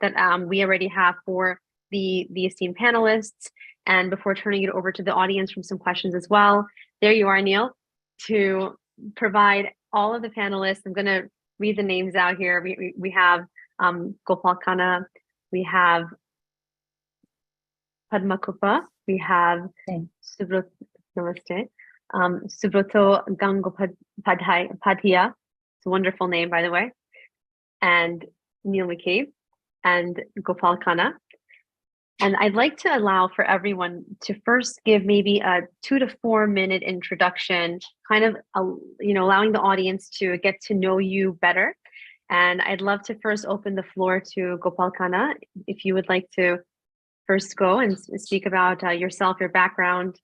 that we already have for the esteemed panelists. And before turning it over to the audience from some questions as well, there you are, Neil, to provide all of the panelists. I'm going to read the names out here. We have Gopal Khanna, we have Padma Kupa, we have Subroto, Namaste, Subroto Gangopadhyay. It's a wonderful name, by the way, and Neil McCabe and Gopal Khanna. And I'd like to allow for everyone to first give maybe a 2 to 4 minute introduction, kind of, allowing the audience to get to know you better. And I'd love to first open the floor to Gopal Khanna, if you would like to first go and speak about yourself, your background,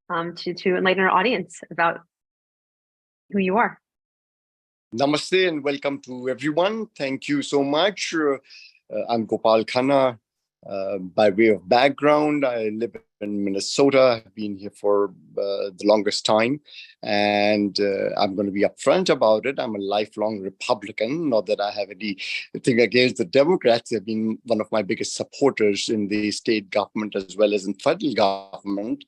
to enlighten our audience about who you are. Namaste and welcome to everyone. Thank you so much. I'm Gopal Khanna. By way of background, I live in Minnesota. I've been here for the longest time, and I'm going to be upfront about it. I'm a lifelong Republican. Not that I have anything against the Democrats. They've been one of my biggest supporters in the state government as well as in federal government.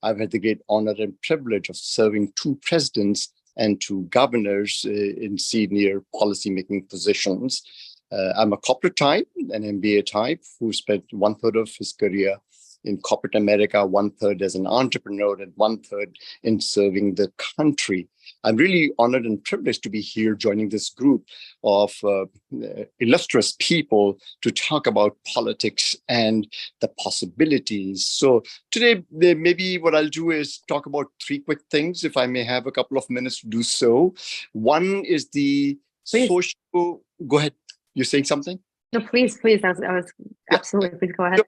I've had the great honor and privilege of serving 2 presidents and 2 governors in senior policymaking positions. I'm a corporate type, an MBA type, who spent 1/3 of his career in corporate America, 1/3 as an entrepreneur, and 1/3 in serving the country. I'm really honored and privileged to be here joining this group of illustrious people to talk about politics and the possibilities. So today, maybe what I'll do is talk about 3 quick things, if I may have a couple of minutes to do so. One is the social... Go ahead. You're saying something? No, please. I was absolutely, please go ahead.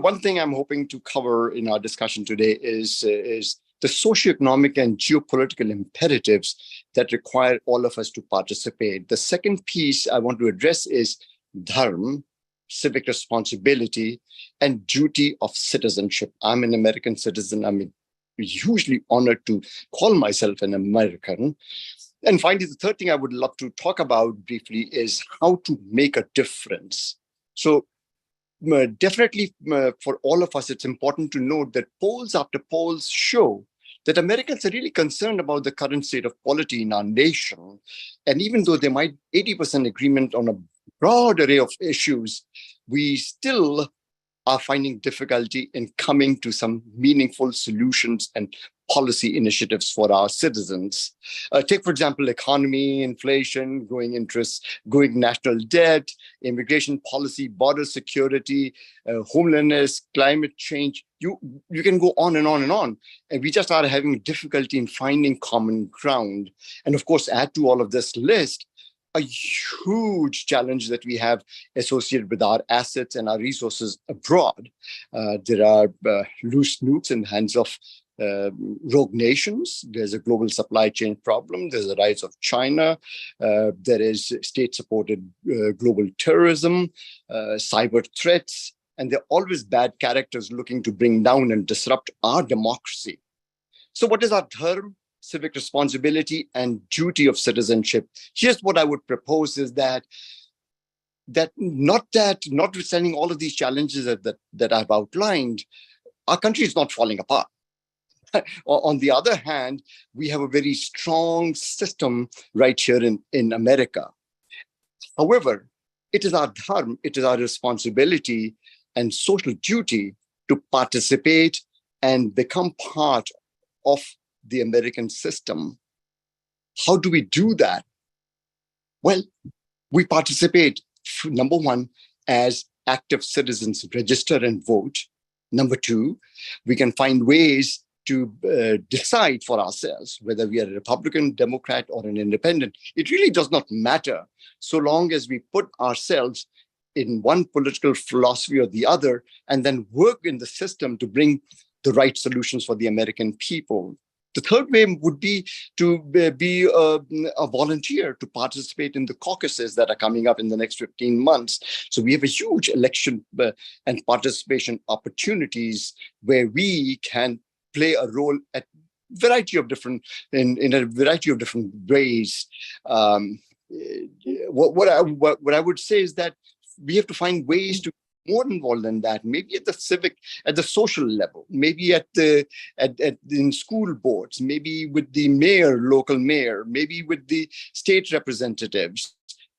One thing I'm hoping to cover in our discussion today is the socioeconomic and geopolitical imperatives that require all of us to participate. The second piece I want to address is dharma, civic responsibility, and duty of citizenship. I'm an American citizen. I'm hugely honored to call myself an American. And finally, the third thing I would love to talk about briefly is how to make a difference. So definitely for all of us, it's important to note that polls after polls show that Americans are really concerned about the current state of polity in our nation. And even though there might be 80% agreement on a broad array of issues, we still are finding difficulty in coming to some meaningful solutions and policy initiatives for our citizens. Take, for example, economy, inflation, growing interest, growing national debt, immigration policy, border security, homelessness, climate change. You can go on and on and on. And we just are having difficulty in finding common ground. And of course, add to all of this list, a huge challenge that we have associated with our assets and our resources abroad. There are loose nukes in the hands of rogue nations. There's a global supply chain problem. There's the rise of China. There is state-supported global terrorism, cyber threats, and they're always bad characters looking to bring down and disrupt our democracy. So what is our dharma, civic responsibility, and duty of citizenship? Here's what I would propose is that notwithstanding all of these challenges that I've outlined, our country is not falling apart. On the other hand, we have a very strong system right here in America. However, it is our dharma, it is our responsibility and social duty to participate and become part of the American system. How do we do that? Well, we participate, number one, as active citizens, register and vote. Number 2, we can find ways to decide for ourselves whether we are a Republican, Democrat, or an independent. It really does not matter so long as we put ourselves in one political philosophy or the other and then work in the system to bring the right solutions for the American people. The third way would be to be a volunteer to participate in the caucuses that are coming up in the next 15 months. So we have a huge election and participation opportunities where we can play a role at in a variety of different ways. What I would say is that we have to find ways to be more involved in that, maybe at the civic, at the social level, maybe in school boards, maybe with the mayor, local mayor, maybe with the state representatives,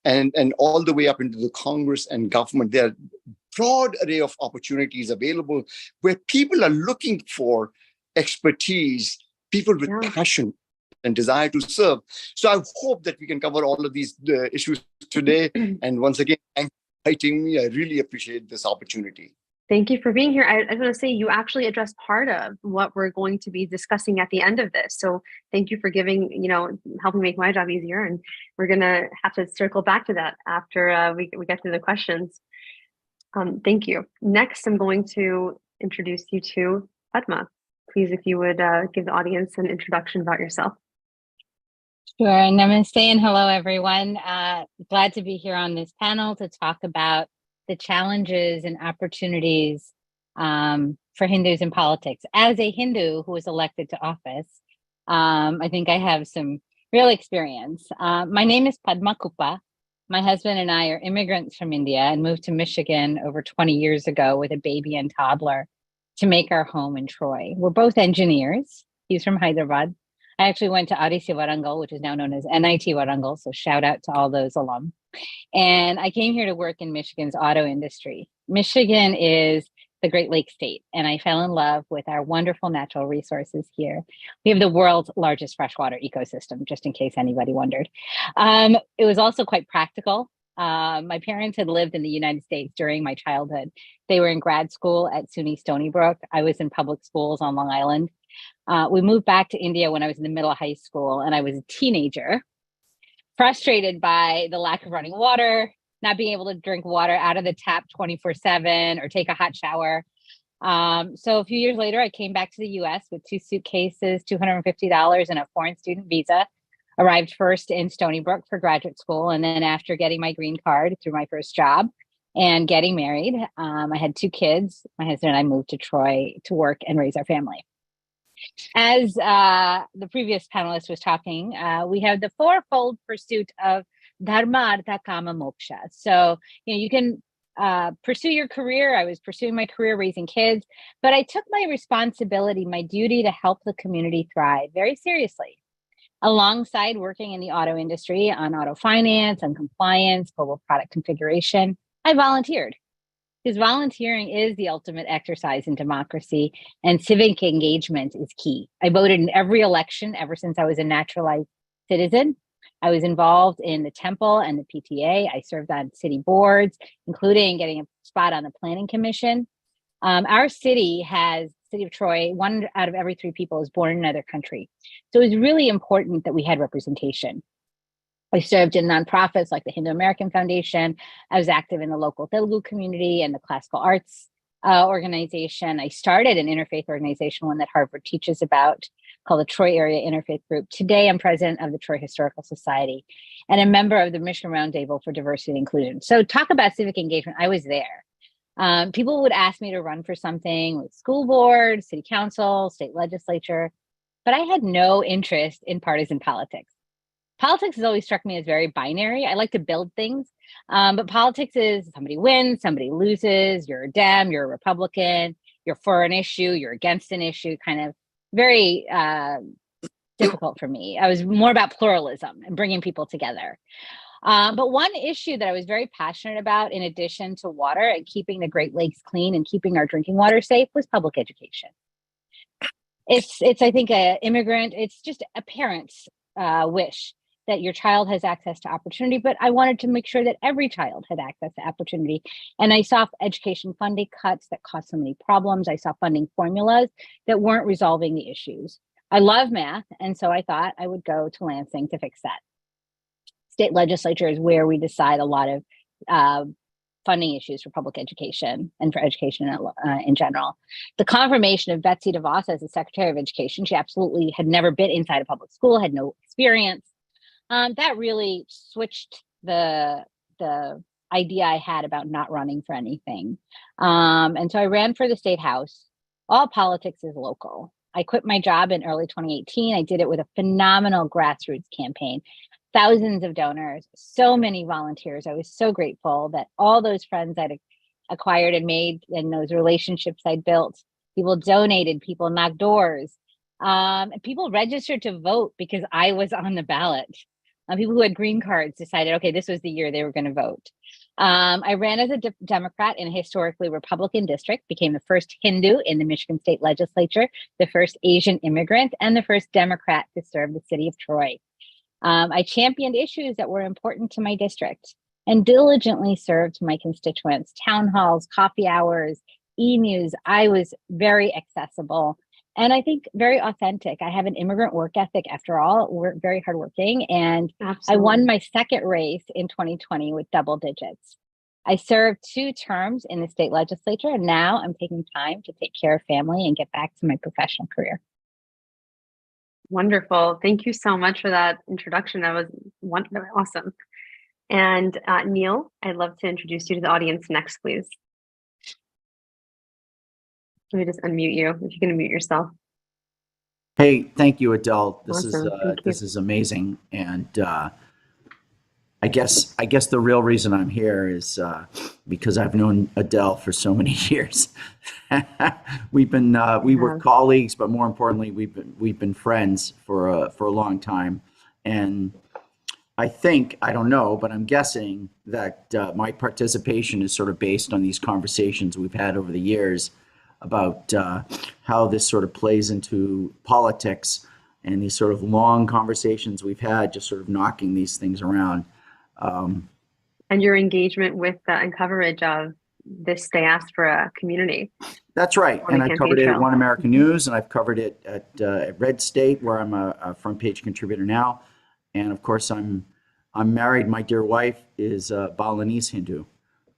and all the way up into the Congress and government. There are broad array of opportunities available where people are looking for expertise, people with passion and desire to serve. So I hope that we can cover all of these issues today. And once again, thank you for inviting me. I really appreciate this opportunity. Thank you for being here. I was going to say, you actually addressed part of what we're going to be discussing at the end of this. So thank you for helping make my job easier. And we're going to have to circle back to that after we get to the questions. Thank you. Next, I'm going to introduce you to Padma. Please, if you would give the audience an introduction about yourself. Sure. Namaste and hello, everyone. Glad to be here on this panel to talk about the challenges and opportunities for Hindus in politics. As a Hindu who was elected to office, I think I have some real experience. My name is Padma Kupa. My husband and I are immigrants from India and moved to Michigan over 20 years ago with a baby and toddler to make our home in Troy. We're both engineers. He's from Hyderabad. I actually went to RIC Warangal, which is now known as NIT Warangal, so shout out to all those alum. And I came here to work in Michigan's auto industry. Michigan is the Great Lakes state, and I fell in love with our wonderful natural resources here. We have the world's largest freshwater ecosystem, just in case anybody wondered. It was also quite practical. My parents had lived in the United States during my childhood. They were in grad school at SUNY Stony Brook. I was in public schools on Long Island. We moved back to India when I was in the middle of high school and I was a teenager, frustrated by the lack of running water, not being able to drink water out of the tap 24/7 or take a hot shower. So a few years later, I came back to the US with 2 suitcases, $250 and a foreign student visa. Arrived first in Stony Brook for graduate school. And then after getting my green card through my first job and getting married, I had 2 kids. My husband and I moved to Troy to work and raise our family. As the previous panelist was talking, we have the 4-fold pursuit of Dharma, Artha, Kama, Moksha. So, you can pursue your career. I was pursuing my career raising kids, but I took my responsibility, my duty to help the community thrive very seriously. Alongside working in the auto industry on auto finance and compliance, global product configuration, I volunteered. Because volunteering is the ultimate exercise in democracy, and civic engagement is key. I voted in every election ever since I was a naturalized citizen. I was involved in the temple and the PTA. I served on city boards, including getting a spot on the planning commission. Our city of Troy, 1 out of every 3 people is born in another country. So it was really important that we had representation. I served in nonprofits like the Hindu American Foundation. I was active in the local Telugu community and the classical arts organization. I started an interfaith organization, one that Harvard teaches about, called the Troy Area Interfaith Group. Today, I'm president of the Troy Historical Society and a member of the Michigan Roundtable for Diversity and Inclusion. So talk about civic engagement. I was there. People would ask me to run for something with school board, city council, state legislature, but I had no interest in partisan politics. Politics has always struck me as very binary. I like to build things, but politics is somebody wins, somebody loses, you're a Dem, you're a Republican, you're for an issue, you're against an issue, kind of very difficult for me. I was more about pluralism and bringing people together. But one issue that I was very passionate about, in addition to water and keeping the Great Lakes clean and keeping our drinking water safe, was public education. It's I think, it's just a parent's wish that your child has access to opportunity, but I wanted to make sure that every child had access to opportunity. And I saw education funding cuts that caused so many problems. I saw funding formulas that weren't resolving the issues. I love math, and so I thought I would go to Lansing to fix that. State legislature is where we decide a lot of funding issues for public education and for education in general. The confirmation of Betsy DeVos as the Secretary of Education, she absolutely had never been inside a public school, had no experience. That really switched the idea I had about not running for anything. And so I ran for the state house. All politics is local. I quit my job in early 2018. I did it with a phenomenal grassroots campaign. thousands of donors, so many volunteers. I was so grateful that all those friends I'd acquired and made and those relationships I'd built, people donated, people knocked doors, and people registered to vote because I was on the ballot. People who had green cards decided, okay, this was the year they were going to vote. I ran as a Democrat in a historically Republican district, became the first Hindu in the Michigan State Legislature, the first Asian immigrant, and the first Democrat to serve the city of Troy. I championed issues that were important to my district and diligently served my constituents, town halls, coffee hours, e-news. I was very accessible and I think very authentic. I have an immigrant work ethic after all. We're very hardworking. And Absolutely. I won my second race in 2020 with double digits. I served 2 terms in the state legislature, and now I'm taking time to take care of family and get back to my professional career. Wonderful. Thank you so much for that introduction. That was awesome. And Neil, I'd love to introduce you to the audience next, please. Let me just unmute you, if you can unmute yourself. Hey, thank you, Adele. This Awesome. this is amazing, and I guess the real reason I'm here is because I've known Adele for so many years. we were colleagues, but more importantly, we've been friends for a long time, and I don't know, but I'm guessing that my participation is sort of based on these conversations we've had over the years about how this sort of plays into politics and these sort of long conversations we've had, just sort of knocking these things around. And your engagement with and coverage of this diaspora community. That's right. And I covered it at One American News, and I've covered it at Red State, where I'm a front page contributor now. And of course, I'm married. My dear wife is Balinese Hindu.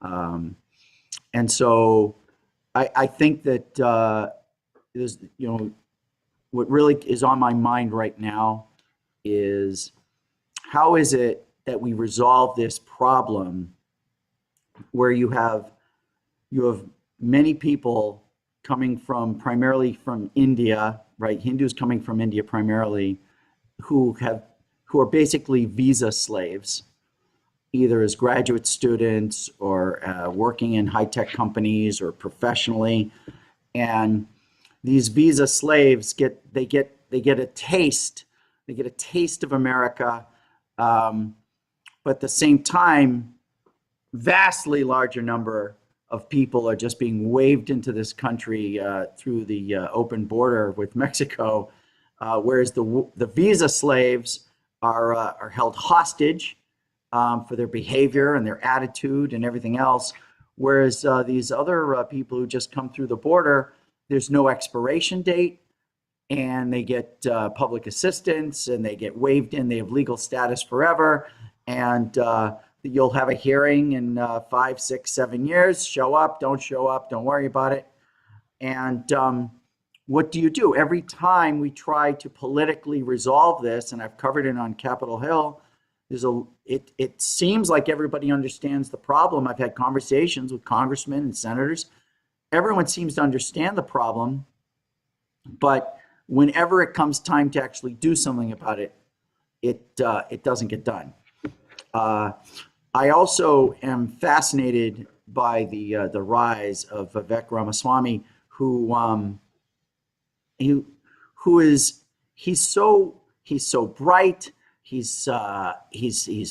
And so I think that there's, what really is on my mind right now is how is it that we resolve this problem where you have many people coming from primarily from India, right? Hindus coming from India primarily, who are basically visa slaves, either as graduate students or working in high-tech companies or professionally. And these visa slaves get a taste of America, but at the same time, vastly larger number of people are just being waved into this country through the open border with Mexico, whereas the visa slaves are held hostage for their behavior and their attitude and everything else, whereas these other people who just come through the border, there's no expiration date, and they get public assistance, and they get waived in. They have legal status forever, and you'll have a hearing in 5, 6, 7 years. Show up, don't worry about it. And what do you do? Every time we try to politically resolve this, and I've covered it on Capitol Hill, it seems like everybody understands the problem. I've had conversations with congressmen and senators. Everyone seems to understand the problem, but whenever it comes time to actually do something about it, it doesn't get done. I also am fascinated by the rise of Vivek Ramaswamy, he's so bright, he's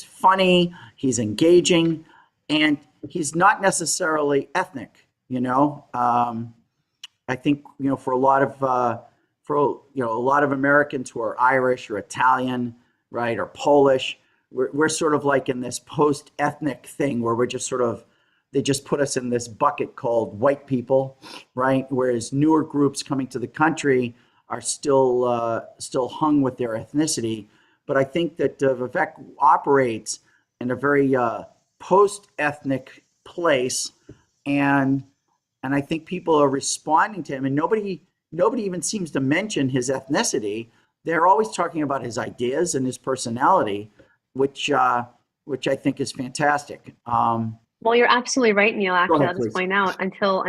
funny, he's engaging, and he's not necessarily ethnic. I think for a lot of Americans who are Irish or Italian, right, or Polish, we're sort of like in this post-ethnic thing where we're just they just put us in this bucket called white people, right? Whereas newer groups coming to the country are still hung with their ethnicity. But I think that Vivek operates in a very post-ethnic place, and I think people are responding to him, and nobody even seems to mention his ethnicity. They're always talking about his ideas and his personality, which I think is fantastic. Well, you're absolutely right, Neil. Actually, ahead, I'll just point out until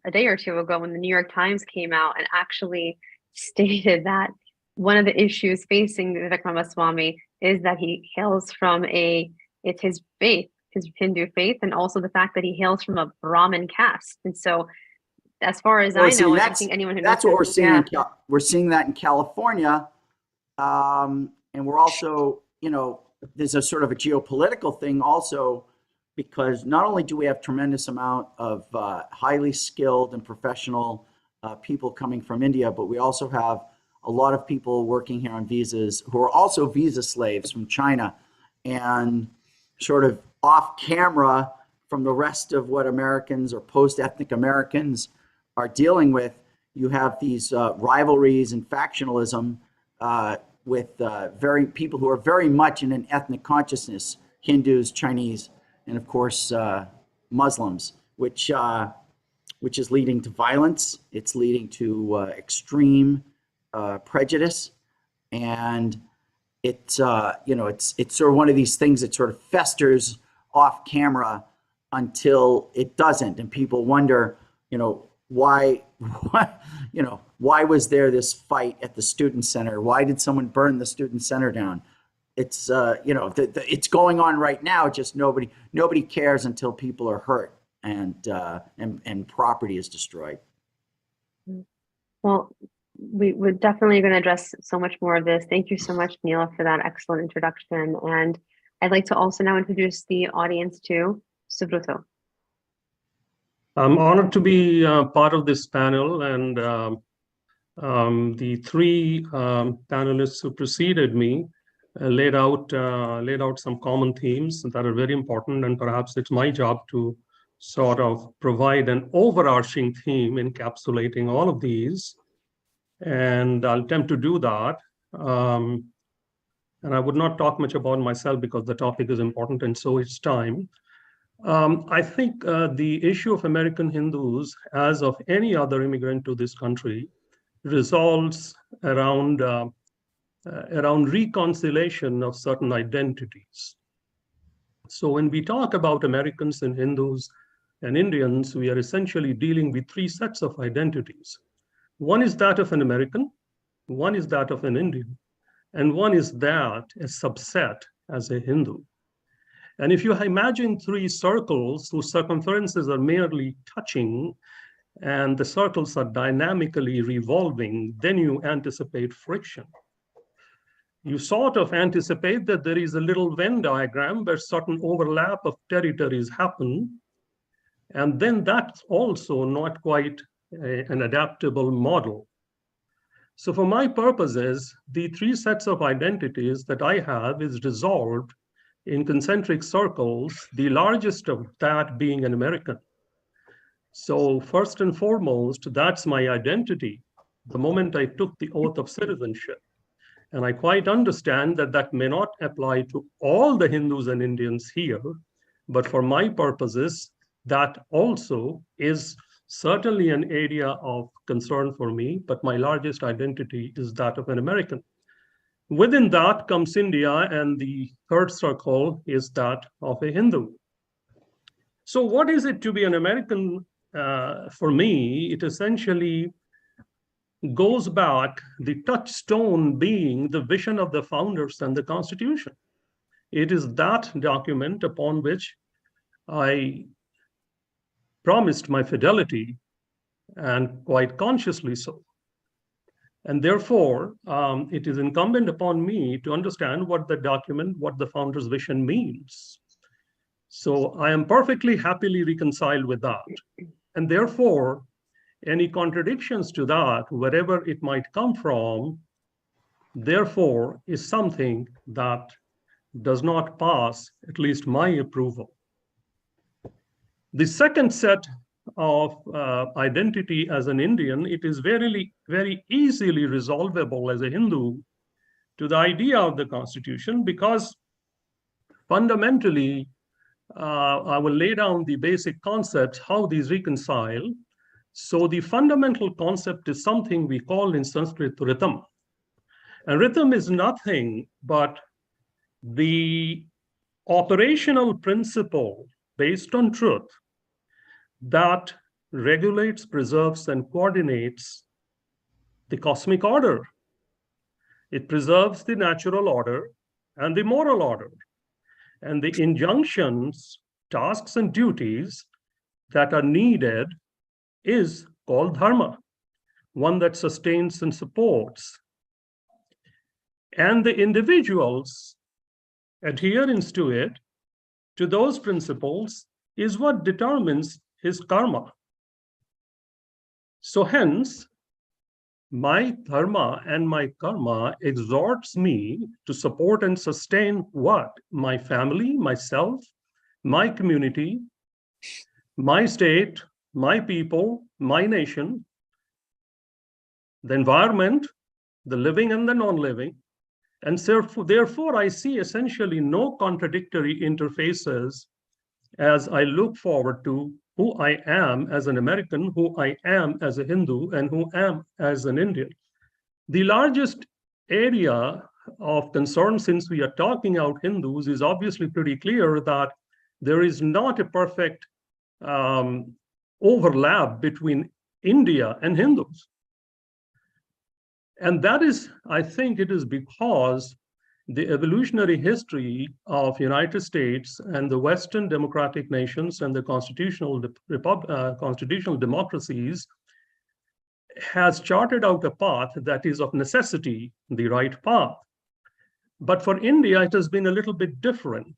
a day or two ago, when the New York Times came out and actually stated that one of the issues facing Vivek Ramaswamy is that he hails from it's his faith, his Hindu faith, and also the fact that he hails from a Brahmin caste. And so, as far as I know, and I think anyone who knows that's what we're seeing. yeah. We're seeing that in California, and we're also, there's a sort of a geopolitical thing also, because not only do we have tremendous amount of highly skilled and professional people coming from India, but we also have a lot of people working here on visas who are also visa slaves from China, and sort of off camera from the rest of what Americans or post-ethnic Americans are dealing with. You have these rivalries and factionalism with people who are very much in an ethnic consciousness, Hindus, Chinese, and of course Muslims, which is leading to violence. It's leading to extreme prejudice, and it's it's sort of one of these things that sort of festers off camera until it doesn't, and people wonder, why was there this fight at the student center? Why did someone burn the student center down? It's it's going on right now. Just nobody cares until people are hurt and property is destroyed. Well, we're definitely going to address so much more of this. Thank you so much, Neela, for that excellent introduction. And I'd like to also now introduce the audience to Subroto. I'm honored to be part of this panel, and the three panelists who preceded me laid out some common themes that are very important, and perhaps it's my job to sort of provide an overarching theme encapsulating all of these, and I'll attempt to do that. And I would not talk much about myself because the topic is important and so it's time. I think the issue of American Hindus, as of any other immigrant to this country, resolves around reconciliation of certain identities. So when we talk about Americans and Hindus and Indians, we are essentially dealing with three sets of identities. One is that of an American, one is that of an Indian, and one is that a subset as a Hindu. And if you imagine three circles whose circumferences are merely touching and the circles are dynamically revolving, then you anticipate friction. You sort of anticipate that there is a little Venn diagram where certain overlap of territories happen. And then that's also not quite an adaptable model. So for my purposes, the three sets of identities that I have is resolved in concentric circles, the largest of that being an American. So first and foremost, that's my identity the moment I took the oath of citizenship. And I quite understand that that may not apply to all the Hindus and Indians here, but for my purposes, that also is certainly an area of concern for me, but my largest identity is that of an American. Within that comes India, and the third circle is that of a Hindu. So what is it to be an American? For me, it essentially goes back, the touchstone being the vision of the founders and the Constitution. It is that document upon which I promised my fidelity, and quite consciously so. And therefore, it is incumbent upon me to understand what the document, what the founder's vision means. So I am perfectly happily reconciled with that. And therefore, any contradictions to that, wherever it might come from, therefore is something that does not pass at least my approval. The second set of identity as an Indian, it is very, very easily resolvable as a Hindu to the idea of the Constitution, because fundamentally, I will lay down the basic concepts, how these reconcile. So the fundamental concept is something we call in Sanskrit rhythm. And rhythm is nothing but the operational principle based on truth that regulates, preserves, and coordinates the cosmic order. It preserves the natural order, and the moral order, and the injunctions, tasks, and duties that are needed is called dharma, one that sustains and supports. And the individual's adherence to it, to those principles, is what determines his karma. So hence, my dharma and my karma exhorts me to support and sustain what? My family, myself, my community, my state, my people, my nation, the environment, the living and the non-living. And therefore, I see essentially no contradictory interfaces as I look forward to who I am as an American, who I am as a Hindu, and who I am as an Indian. The largest area of concern, since we are talking out Hindus, is obviously pretty clear that there is not a perfect overlap between India and Hindus. And that is, I think it is because the evolutionary history of United States and the Western democratic nations and the constitutional democracies has charted out a path that is of necessity the right path. But for India, it has been a little bit different.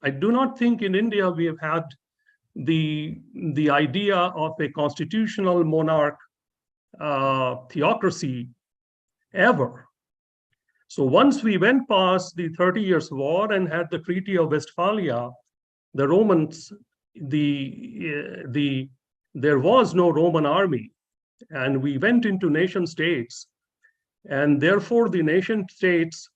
I do not think in India we have had the idea of a constitutional monarch theocracy ever. So once we went past the 30 Years' War and had the Treaty of Westphalia, the Romans, there was no Roman army, and we went into nation states, and therefore the nation states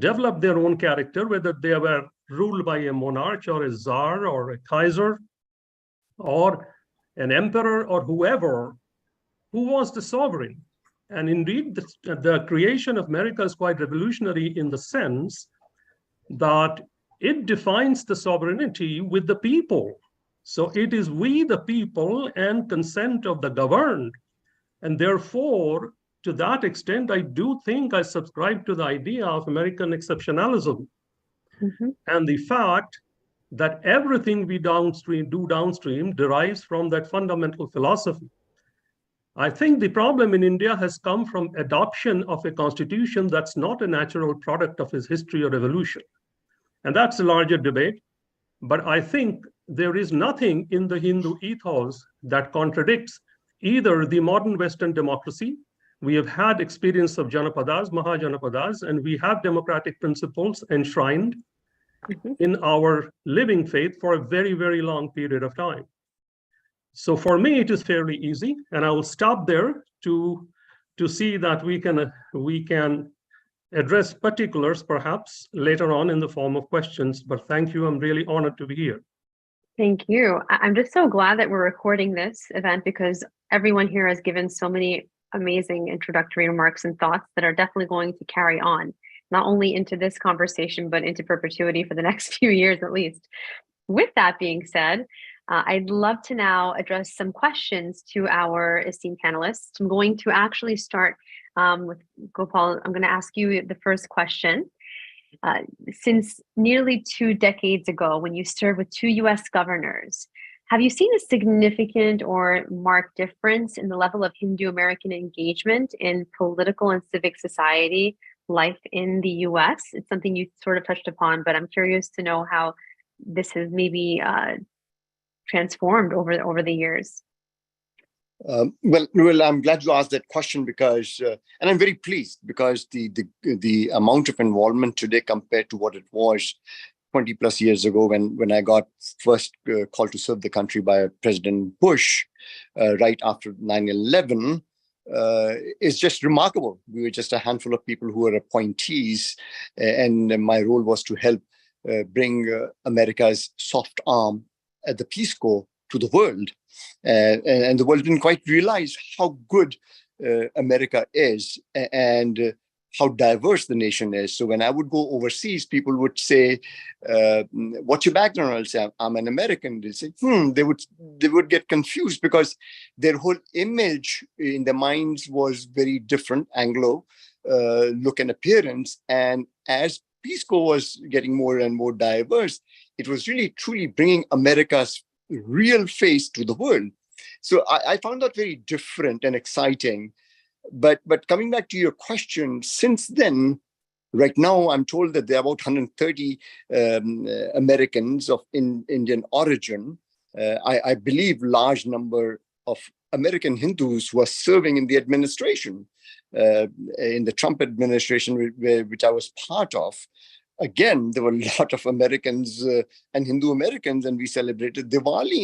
developed their own character, whether they were ruled by a monarch or a czar or a kaiser or an emperor or whoever, who was the sovereign. And indeed, the creation of America is quite revolutionary in the sense that it defines the sovereignty with the people. So it is we, the people, and consent of the governed. And therefore, to that extent, I do think I subscribe to the idea of American exceptionalism. Mm-hmm. And the fact that everything we do downstream derives from that fundamental philosophy. I think the problem in India has come from adoption of a constitution that's not a natural product of its history or evolution. And that's a larger debate. But I think there is nothing in the Hindu ethos that contradicts either the modern Western democracy. We have had experience of Janapadas, Mahajanapadas, and we have democratic principles enshrined in our living faith for a very, very long period of time. So for me, it is fairly easy, and I will stop there to see that we can address particulars perhaps later on in the form of questions. But thank you. I'm really honored to be here. Thank you. I'm just so glad that we're recording this event because everyone here has given so many amazing introductory remarks and thoughts that are definitely going to carry on, not only into this conversation, but into perpetuity for the next few years at least. With that being said, I'd love to now address some questions to our esteemed panelists. I'm going to actually start with Gopal. I'm going to ask you the first question. Since nearly 2 decades ago, when you served with 2 US governors, have you seen a significant or marked difference in the level of Hindu-American engagement in political and civic society life in the US? It's something you sort of touched upon, but I'm curious to know how this has maybe transformed over the years. Well, I'm glad you asked that question because, and I'm very pleased because the amount of involvement today compared to what it was 20 plus years ago when I got first called to serve the country by President Bush right after 9/11 is just remarkable. We were just a handful of people who were appointees, and my role was to help bring America's soft arm at the Peace Corps to the world. And the world didn't quite realize how good America is and how diverse the nation is. So when I would go overseas, people would say, what's your background? I'll say, I'm an American. They'd say, they would get confused because their whole image in their minds was very different, Anglo look and appearance. And as Peace Corps was getting more and more diverse, it was really truly bringing America's real face to the world. So I found that very different and exciting. But coming back to your question, since then, right now, I'm told that there are about 130 Americans of Indian origin. I believe large number of American Hindus who are serving in the administration, in the Trump administration, which I was part of. Again, there were a lot of Americans and Hindu Americans, and we celebrated Diwali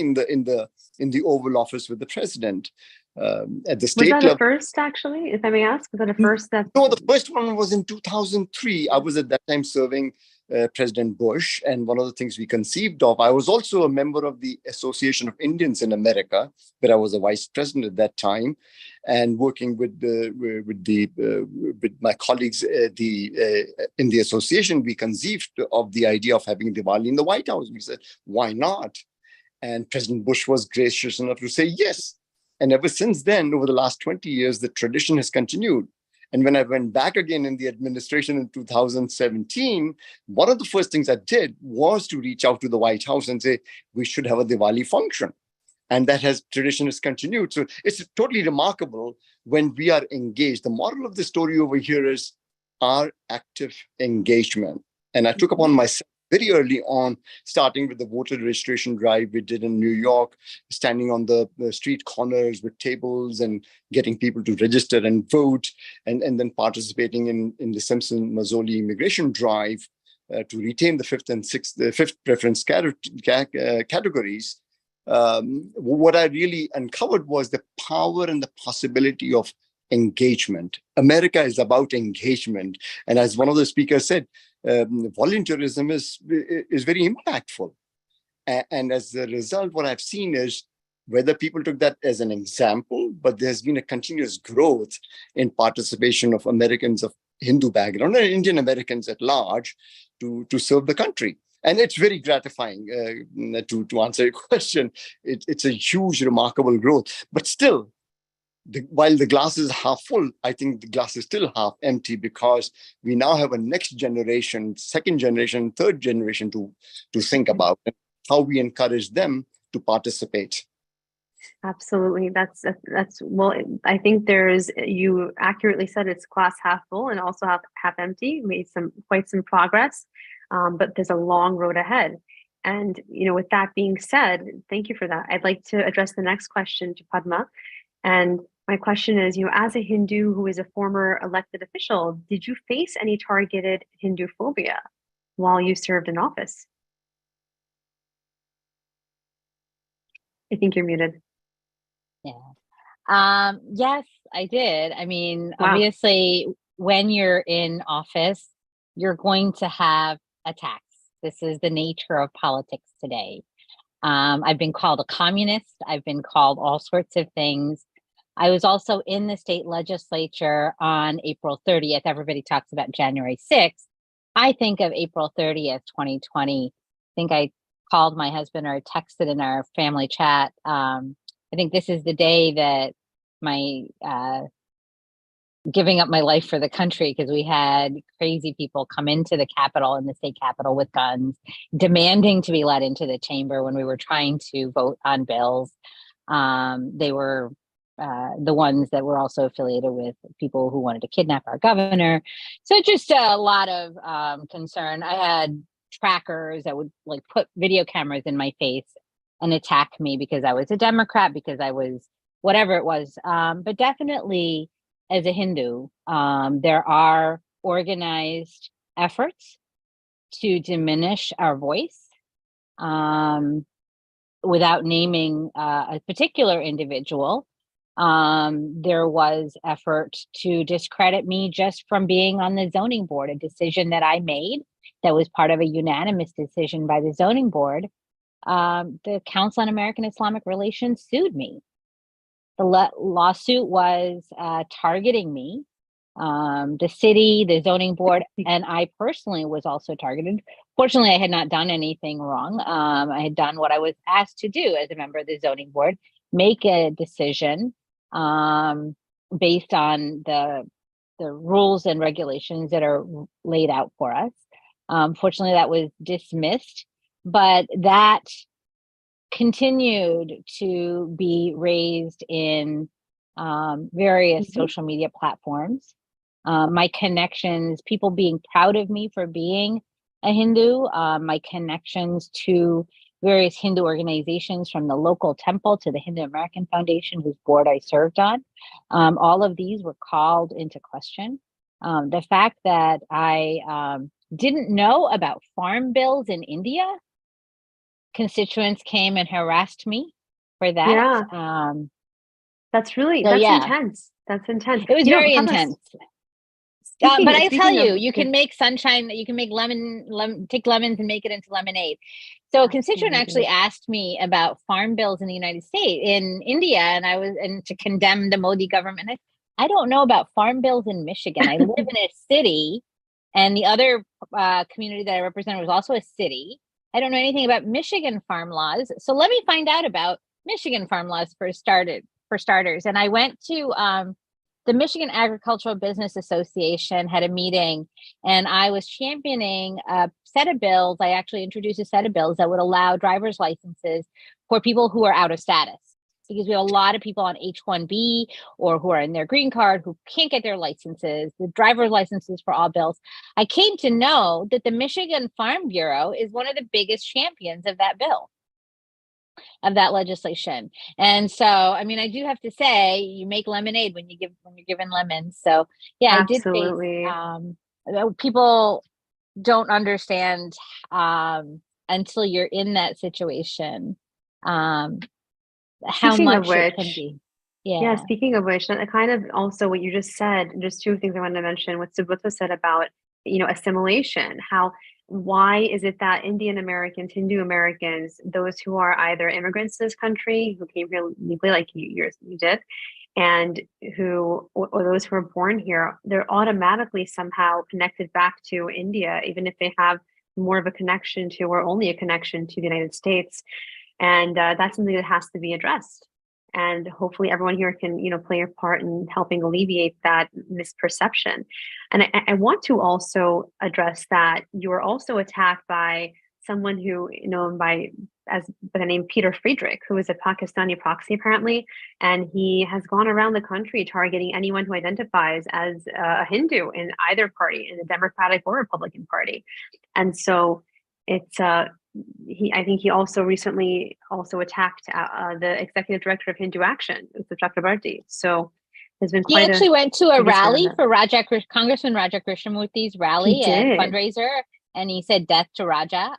in the Oval Office with the president. At the state level. Was that level, a first, actually, if I may ask? Was that a first? No, the first one was in 2003. I was at that time serving President Bush, and one of the things we conceived of, I was also a member of the Association of Indians in America, where I was a vice president at that time, and working with my colleagues in the association, we conceived of the idea of having Diwali in the White House. We said, why not? And President Bush was gracious enough to say yes. And ever since then, over the last 20 years, the tradition has continued. And when I went back again in the administration in 2017, one of the first things I did was to reach out to the White House and say, we should have a Diwali function. And that tradition has continued. So it's totally remarkable when we are engaged. The moral of the story over here is our active engagement. And I took upon myself very early on, starting with the voter registration drive we did in New York, standing on the street corners with tables and getting people to register and vote, and then participating in the Simpson Mazzoli immigration drive to retain the fifth preference categories. What I really uncovered was the power and the possibility of engagement. America is about engagement. And as one of the speakers said, volunteerism is very impactful. And as a result, what I've seen is whether people took that as an example, but there's been a continuous growth in participation of Americans of Hindu background and Indian Americans at large to serve the country. And it's very gratifying to answer your question. It's a huge, remarkable growth. But still, while the glass is half full, I think the glass is still half empty, because we now have a next generation, second generation, third generation to think about how we encourage them to participate. Absolutely. That's well, I think you accurately said it's glass half full and also half empty. Made quite some progress, but there's a long road ahead. And, with that being said, thank you for that. I'd like to address the next question to Padma. And my question is, as a Hindu who is a former elected official, did you face any targeted Hindu phobia while you served in office? I think you're muted. Yeah. Yes, I did. I mean, Wow. Obviously, when you're in office, you're going to have attacks. This is the nature of politics today. I've been called a communist. I've been called all sorts of things. I was also in the state legislature on April 30th. Everybody talks about January 6th. I think of April 30th, 2020. I think I called my husband, or I texted in our family chat. I think this is the day that my giving up my life for the country, because we had crazy people come into the Capitol, in the state Capitol, with guns, demanding to be let into the chamber when we were trying to vote on bills. They were the ones that were also affiliated with people who wanted to kidnap our governor. So just a lot of concern. I had trackers that would put video cameras in my face and attack me because I was a Democrat, because I was whatever it was. But definitely as a Hindu, there are organized efforts to diminish our voice without naming a particular individual. There was effort to discredit me just from being on the zoning board, a decision that I made that was part of a unanimous decision by the zoning board. The Council on American Islamic Relations sued me. The lawsuit was targeting me. The city, the zoning board, and I personally was also targeted. Fortunately, I had not done anything wrong. I had done what I was asked to do as a member of the zoning board, make a decision based on the rules and regulations that are laid out for us. Fortunately, that was dismissed, but that continued to be raised in various social media platforms. My connections, people being proud of me for being a Hindu, my connections to various Hindu organizations, from the local temple to the Hindu American Foundation, whose board I served on. All of these were called into question. The fact that I didn't know about farm bills in India, constituents came and harassed me for that. Yeah. That's yeah. intense. That's intense. It was very intense. But I tell you, you can make sunshine, you can make take lemons and make it into lemonade. So a constituent actually asked me about farm bills in the United States, in India, and to condemn the Modi government. I don't know about farm bills in Michigan. I live in a city, and the other community that I represented was also a city. I don't know anything about Michigan farm laws. So let me find out about Michigan farm laws for starters. And I went to the Michigan Agricultural Business Association, had a meeting, and I was championing a set of bills. I actually introduced a set of bills that would allow driver's licenses for people who are out of status, because we have a lot of people on H-1B or who are in their green card who can't get their licenses, the driver's licenses for all bills. I came to know that the Michigan Farm Bureau is one of the biggest champions of that bill, of that legislation. And so, I mean, I do have to say, you make lemonade when you're given lemons. So yeah, absolutely. I did face, people don't understand until you're in that situation, how much it can be. Yeah, speaking of which, that kind of also what you just said, just two things I wanted to mention, what Subrata said about, assimilation. Why is it that Indian Americans, Hindu Americans, those who are either immigrants to this country, who came here legally like you did, and or those who are born here, they're automatically somehow connected back to India, even if they have more of a connection to, or only a connection to, the United States. And that's something that has to be addressed. And hopefully everyone here can, play a part in helping alleviate that misperception. And I want to also address that you were also attacked by someone who, by the name Peter Friedrich, who is a Pakistani proxy apparently, and he has gone around the country targeting anyone who identifies as a Hindu in either party, in the Democratic or Republican Party. And so it's I think he also recently attacked the executive director of Hindu Action, Uttam Chakrabarti. So there's been quite. He actually went to a rally for Congressman Raja Krishnamurthy's rally and fundraiser, and he said "Death to Raja."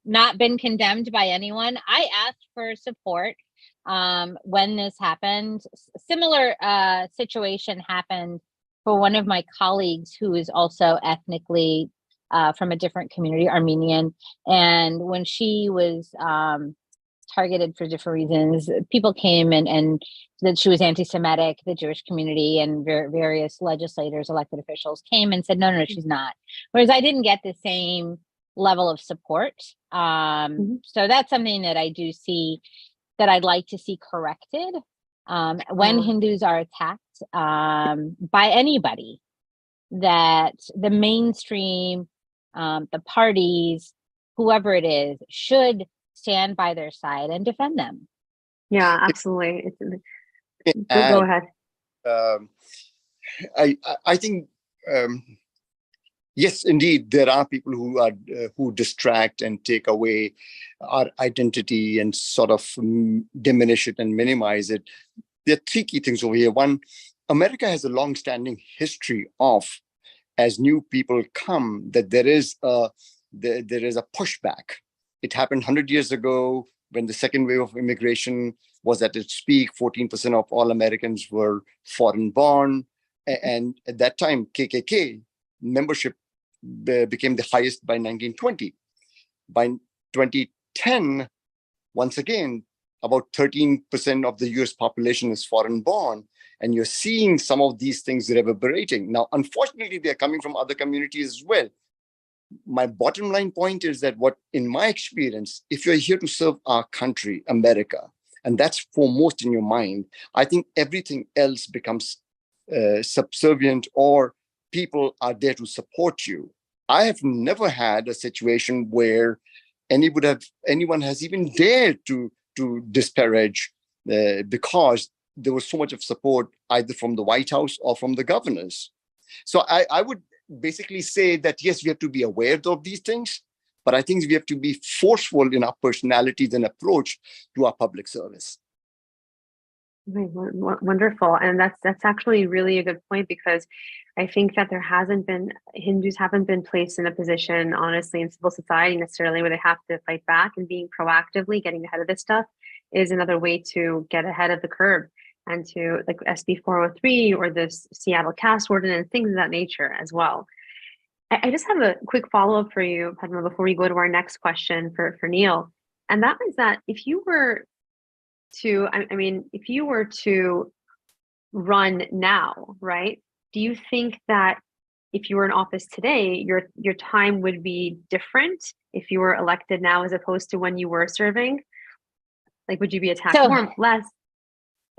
Not been condemned by anyone. I asked for support when this happened. Similar situation happened for one of my colleagues who is also ethnically from a different community, Armenian. And when she was targeted for different reasons, people came and that she was anti-Semitic, the Jewish community and various legislators, elected officials came and said, no, she's not. Whereas I didn't get the same level of support. So that's something that I do see that I'd like to see corrected. When Hindus are attacked by anybody, that the mainstream, the parties, whoever it is, should stand by their side and defend them. Yeah, absolutely. Go ahead. I think yes, indeed, there are people who distract and take away our identity and sort of diminish it and minimize it. There are three key things over here. One, America has a long-standing history of, as new people come, that there is a pushback. It happened 100 years ago when the second wave of immigration was at its peak. 14% of all Americans were foreign born. And at that time, KKK membership became the highest by 1920. By 2010, once again, about 13% of the US population is foreign born. And you're seeing some of these things reverberating. Now, unfortunately, they're coming from other communities as well. My bottom line point is that in my experience, if you're here to serve our country, America, and that's foremost in your mind, I think everything else becomes subservient, or people are there to support you. I have never had a situation where anyone has even dared to disparage because there was so much of support either from the White House or from the governors. So I would basically say that, yes, we have to be aware of these things, but I think we have to be forceful in our personalities and approach to our public service. Wonderful. And that's actually really a good point, because I think that Hindus haven't been placed in a position, honestly, in civil society necessarily where they have to fight back, and being proactively getting ahead of this stuff is another way to get ahead of the curve, and to, like, SB 403 or this Seattle caste ordinance, things of that nature as well. I just have a quick follow-up for you, Padma, before we go to our next question for Neil. And that is that if you were to run now, right? Do you think that if you were in office today, your time would be different if you were elected now as opposed to when you were serving? Like, would you be attacked more, less?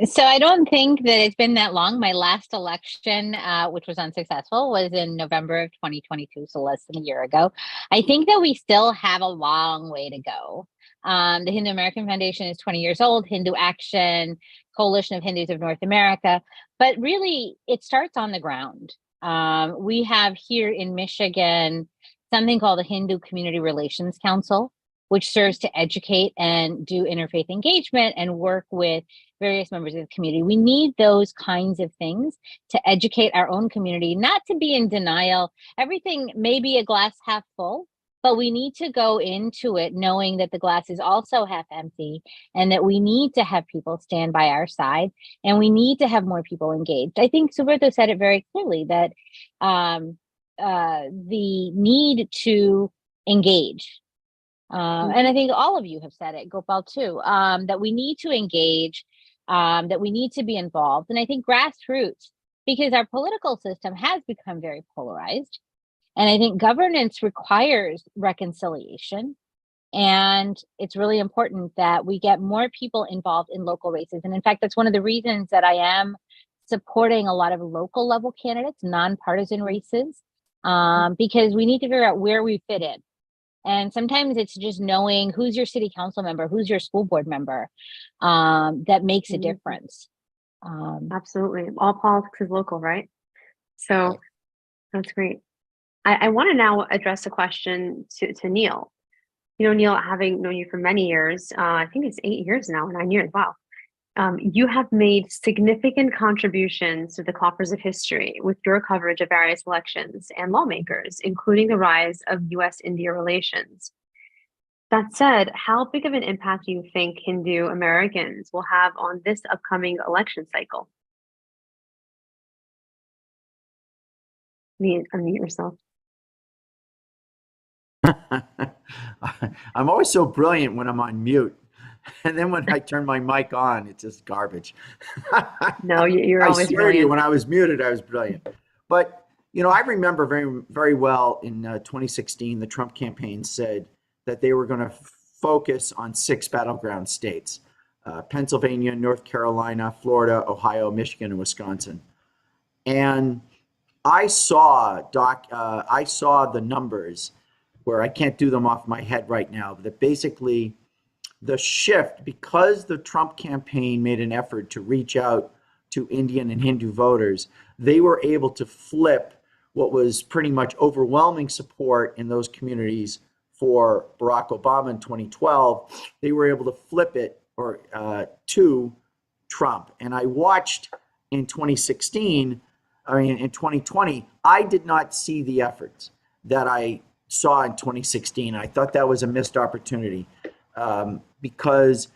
So I don't think that it's been that long. My last election, which was unsuccessful, was in November of 2022, so less than a year ago. I think that we still have a long way to go. The Hindu American Foundation is 20 years old, Hindu Action, Coalition of Hindus of North America, but really it starts on the ground. We have here in Michigan something called the Hindu Community Relations Council, which serves to educate and do interfaith engagement and work with various members of the community. We need those kinds of things to educate our own community, not to be in denial. Everything may be a glass half full, but we need to go into it knowing that the glass is also half empty, and that we need to have people stand by our side, and we need to have more people engaged. I think Subrata said it very clearly, that the need to engage, and I think all of you have said it, Gopal too, that we need to engage, that we need to be involved. And I think grassroots, because our political system has become very polarized. And I think governance requires reconciliation. And it's really important that we get more people involved in local races. And in fact, that's one of the reasons that I am supporting a lot of local level candidates, nonpartisan races, because we need to figure out where we fit in. And sometimes it's just knowing who's your city council member, who's your school board member, that makes a difference. Absolutely. All politics is local, right? So that's great. I want to now address a question to Neil. You know, Neil, having known you for many years, I think it's 8 years now, 9 years, wow. You have made significant contributions to the coffers of history with your coverage of various elections and lawmakers, including the rise of US-India relations. That said, how big of an impact do you think Hindu Americans will have on this upcoming election cycle? Unmute yourself. I'm always so brilliant when I'm on mute. And then when I turn my mic on, it's just garbage. No, you're always brilliant. When I was muted, I was brilliant. But, you know, I remember very, very well in 2016, the Trump campaign said that they were going to focus on 6 battleground states, Pennsylvania, North Carolina, Florida, Ohio, Michigan, and Wisconsin. And I saw the numbers, where I can't do them off my head right now, but that basically the shift, because the Trump campaign made an effort to reach out to Indian and Hindu voters, they were able to flip what was pretty much overwhelming support in those communities for Barack Obama in 2012. They were able to flip it to Trump. And I watched in 2016, in 2020, I did not see the efforts that I saw in 2016. I thought that was a missed opportunity, because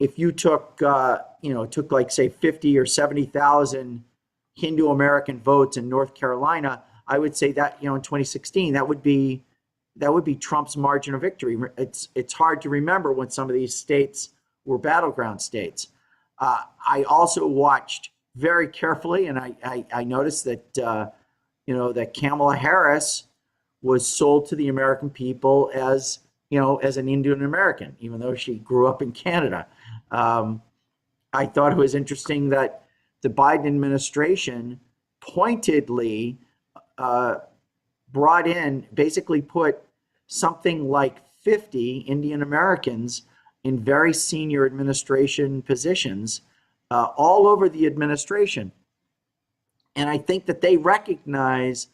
if you took, like say 50 or 70,000 Hindu American votes in North Carolina, I would say that, in 2016, that would be Trump's margin of victory. It's hard to remember when some of these states were battleground states. I also watched very carefully, and I noticed that, that Kamala Harris was sold to the American people as an Indian American, even though she grew up in Canada. I thought it was interesting that the Biden administration pointedly brought in, basically put something like 50 Indian Americans in very senior administration positions all over the administration. And I think that they recognize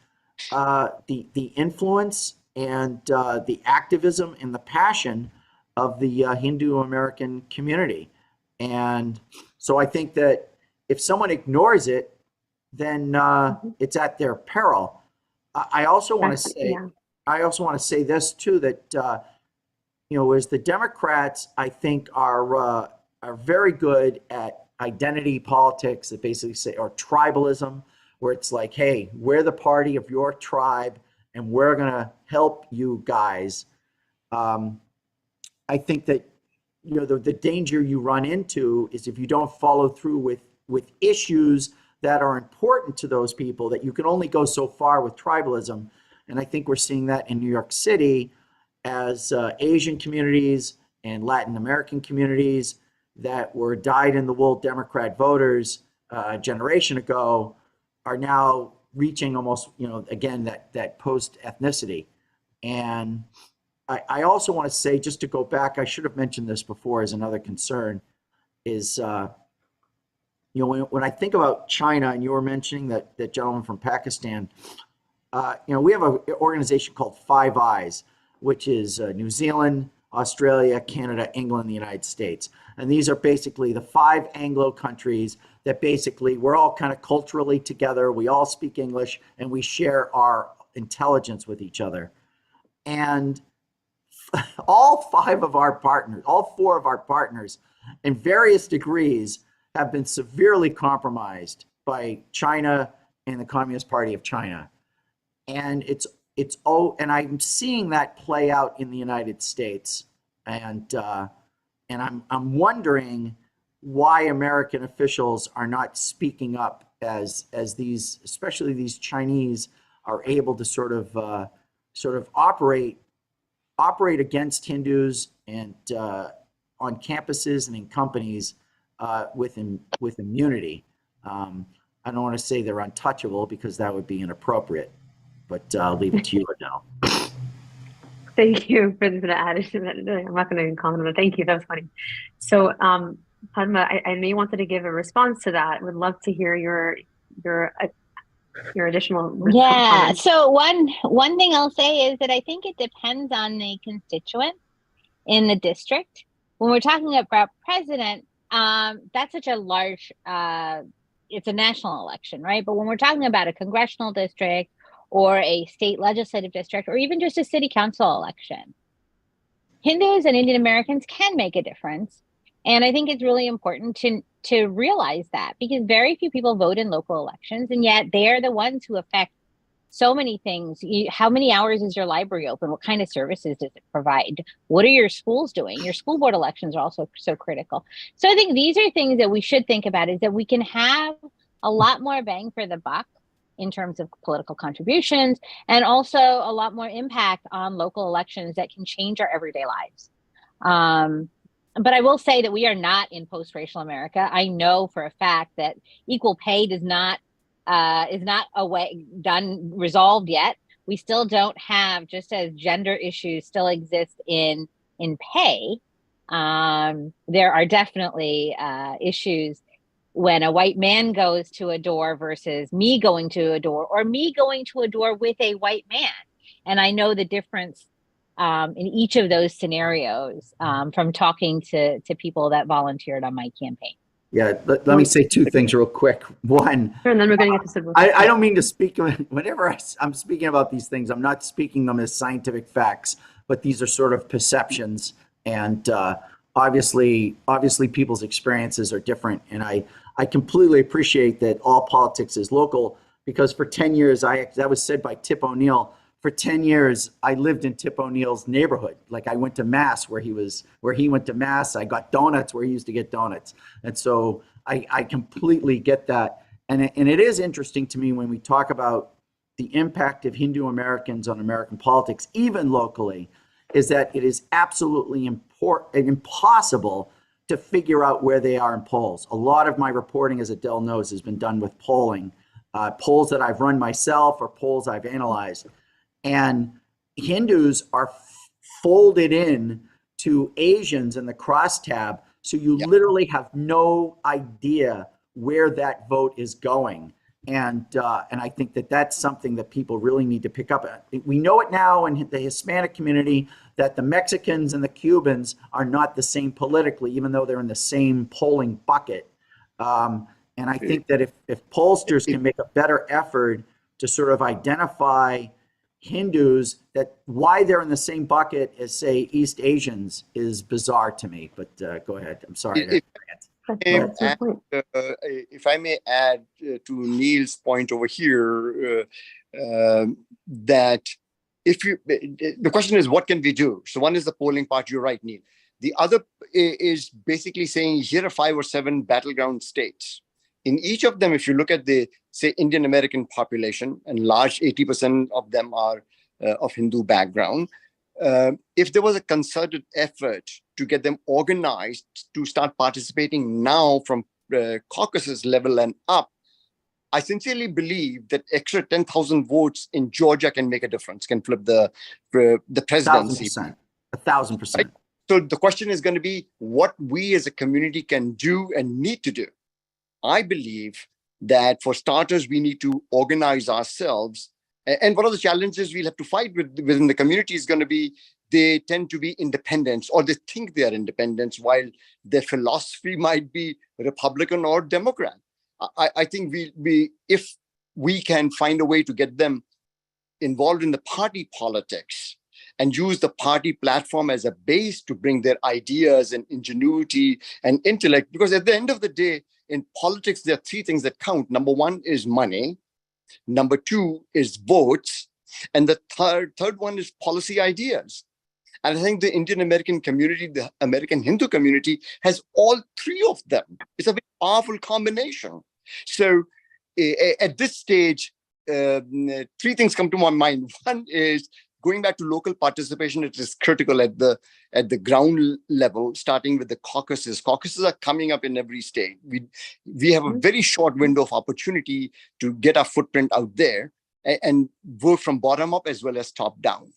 the influence and the activism and the passion of the Hindu American community. And so I think that if someone ignores it, then it's at their peril. I also want to say, I also want to say this too, that as the Democrats, I think are very good at identity politics that basically say, or tribalism, where it's like, hey, we're the party of your tribe and we're going to help you guys. I think that, the danger you run into is if you don't follow through with issues that are important to those people, that you can only go so far with tribalism. And I think we're seeing that in New York City as Asian communities and Latin American communities that were dyed-in-the-wool Democrat voters a generation ago are now reaching almost, again, that post-ethnicity. And I also want to say, just to go back, I should have mentioned this before as another concern, is, when I think about China, and you were mentioning that gentleman from Pakistan, we have an organization called Five Eyes, which is New Zealand, Australia, Canada, England, the United States. And these are basically the 5 Anglo countries that basically we're all kind of culturally together. We all speak English and we share our intelligence with each other. And all 5 of our partners, all 4 of our partners in various degrees have been severely compromised by China and the Communist Party of China. And and I'm seeing that play out in the United States. And I'm wondering why American officials are not speaking up as these, especially these Chinese, are able to sort of operate against Hindus and on campuses and in companies with immunity. I don't want to say they're untouchable because that would be inappropriate, but I'll leave it to you now. Thank you for the addition. I'm not going to even comment on it. Thank you. That was funny. So, Padma, I may wanted to give a response to that. Would love to hear your additional. Yeah. So one thing I'll say is that I think it depends on the constituent in the district. When we're talking about president, that's such a large. It's a national election, right? But when we're talking about a congressional district or a state legislative district, or even just a city council election, Hindus and Indian Americans can make a difference. And I think it's really important to realize that, because very few people vote in local elections, and yet they're the ones who affect so many things. How many hours is your library open? What kind of services does it provide? What are your schools doing? Your school board elections are also so critical. So I think these are things that we should think about, is that we can have a lot more bang for the buck in terms of political contributions, and also a lot more impact on local elections that can change our everyday lives. But I will say that we are not in post-racial America. I know for a fact that equal pay is not resolved yet. We still don't have, just as gender issues still exist in pay, there are definitely issues when a white man goes to a door versus me going to a door, or me going to a door with a white man. And I know the difference in each of those scenarios from talking to people that volunteered on my campaign. Yeah, let me say 2 things real quick. One, and then we're going to get to Subroto. I don't mean to speak, whenever I'm speaking about these things, I'm not speaking them as scientific facts, but these are sort of perceptions. And obviously people's experiences are different. And I completely appreciate that all politics is local, because for 10 years, that was said by Tip O'Neill, for 10 years, I lived in Tip O'Neill's neighborhood. Like, I went to Mass where he went to Mass. I got donuts where he used to get donuts. And so I completely get that. And it is interesting to me when we talk about the impact of Hindu Americans on American politics, even locally, is that it is absolutely impossible to figure out where they are in polls. A lot of my reporting, as Adele knows, has been done with polling, polls that I've run myself or polls I've analyzed. and Hindus are folded in to Asians in the crosstab. So you literally have no idea where that vote is going. And I think that that's something that people really need to pick up. We know it now in the Hispanic community that the Mexicans and the Cubans are not the same politically, even though they're in the same polling bucket. And I think that if pollsters can make a better effort to sort of identify Hindus, that why they're in the same bucket as, say, East Asians is bizarre to me. But go ahead. I'm sorry. If I may add to Neil's point over here, that the question is, what can we do? So one is the polling part. You're right, Neil. The other is basically saying here are 5 or 7 battleground states. In each of them, if you look at the, say, Indian American population, and large 80% of them are of Hindu background, if there was a concerted effort to get them organized to start participating now from caucuses level and up, I sincerely believe that extra 10,000 votes in Georgia can make a difference, can flip the presidency. 1,000%. Right? So the question is going to be what we as a community can do and need to do. I believe that for starters, we need to organize ourselves. And one of the challenges we'll have to fight within the community is going to be they tend to be independents, or they think they are independents, while their philosophy might be Republican or Democrat. I think if we can find a way to get them involved in the party politics and use the party platform as a base to bring their ideas and ingenuity and intellect, because at the end of the day, in politics, there are 3 things that count. Number 1 is money. Number 2 is votes. And the third one is policy ideas. And I think the Indian American community, the American Hindu community, has all 3 of them. It's a very powerful combination. So at this stage, 3 things come to my mind. One is going back to local participation. It is critical at the ground level, starting with the caucuses. Caucuses are coming up in every state. We have a very short window of opportunity to get our footprint out there and work from bottom up as well as top down.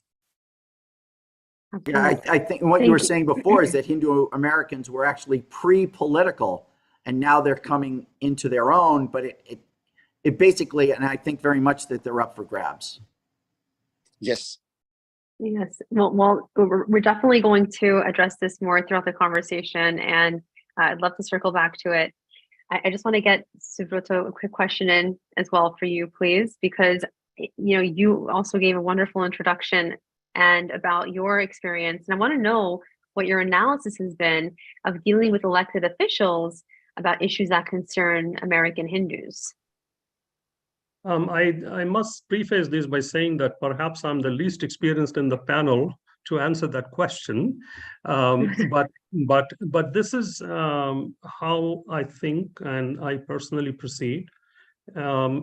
Yeah, I think what you were saying before is that Hindu Americans were actually pre-political, and now they're coming into their own. But it basically, and I think very much that they're up for grabs. Yes. Yes. Well, we're definitely going to address this more throughout the conversation, and I'd love to circle back to it. I just want to get Subroto a quick question in as well for you, please, because you also gave a wonderful introduction and about your experience, and I want to know what your analysis has been of dealing with elected officials about issues that concern American Hindus. I must preface this by saying that perhaps I'm the least experienced in the panel to answer that question, but this is how I think and I personally proceed. There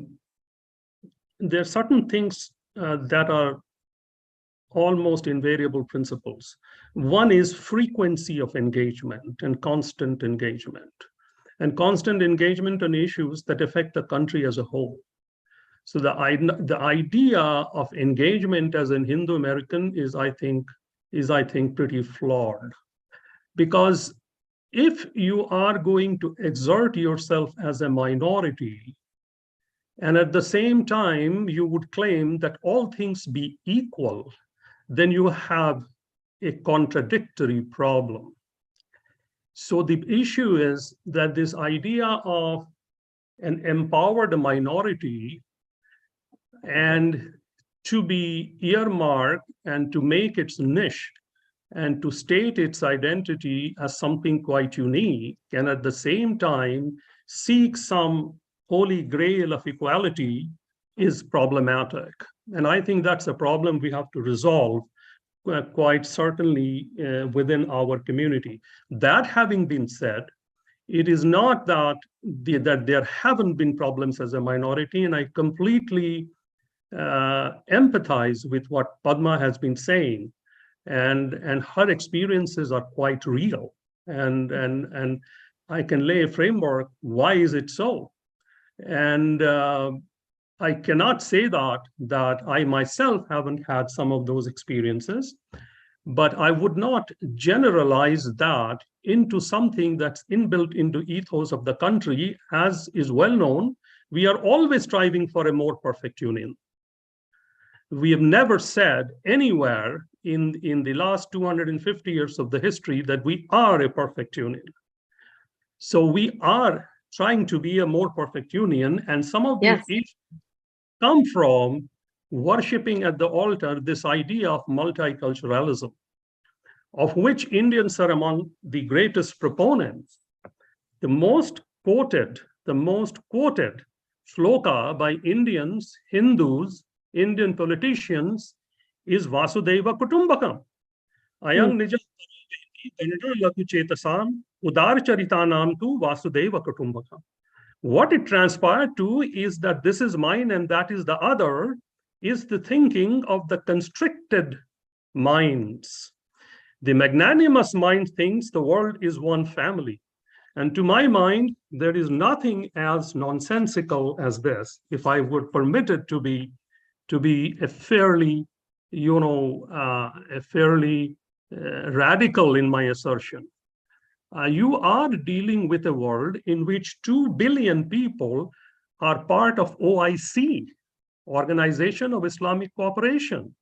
are certain things that are almost invariable principles. One is frequency of engagement and constant engagement on issues that affect the country as a whole. So the idea of engagement as an Hindu American is I think pretty flawed, because if you are going to exert yourself as a minority, and at the same time you would claim that all things be equal, then you have a contradictory problem. So the issue is that this idea of an empowered minority and to be earmarked and to make its niche and to state its identity as something quite unique, and at the same time seek some holy grail of equality is problematic. And I think that's a problem we have to resolve quite certainly within our community. That having been said, it is not that there haven't been problems as a minority, and I completely empathize with what Padma has been saying, and her experiences are quite real, and I can lay a framework. Why is it so? And I cannot say that I myself haven't had some of those experiences, but I would not generalize that into something that's inbuilt into ethos of the country. As is well known, we are always striving for a more perfect union. We have never said anywhere in the last 250 years of the history that we are a perfect union. So we are trying to be a more perfect union, and some of these issues come from worshipping at the altar this idea of multiculturalism, of which Indians are among the greatest proponents. The most quoted shloka by Indians, Hindus, Indian politicians is Vasudeva Kutumbakam. Ayang nijam latu chetasam udar charitanam tu Vasudeva Kutumbakam. What it transpired to is that this is mine and that is the other, is the thinking of the constricted minds. The magnanimous mind thinks the world is one family. And to my mind, there is nothing as nonsensical as this, if I would permit it to be a fairly, radical in my assertion. You are dealing with a world in which 2 billion people are part of OIC, Organization of Islamic Cooperation.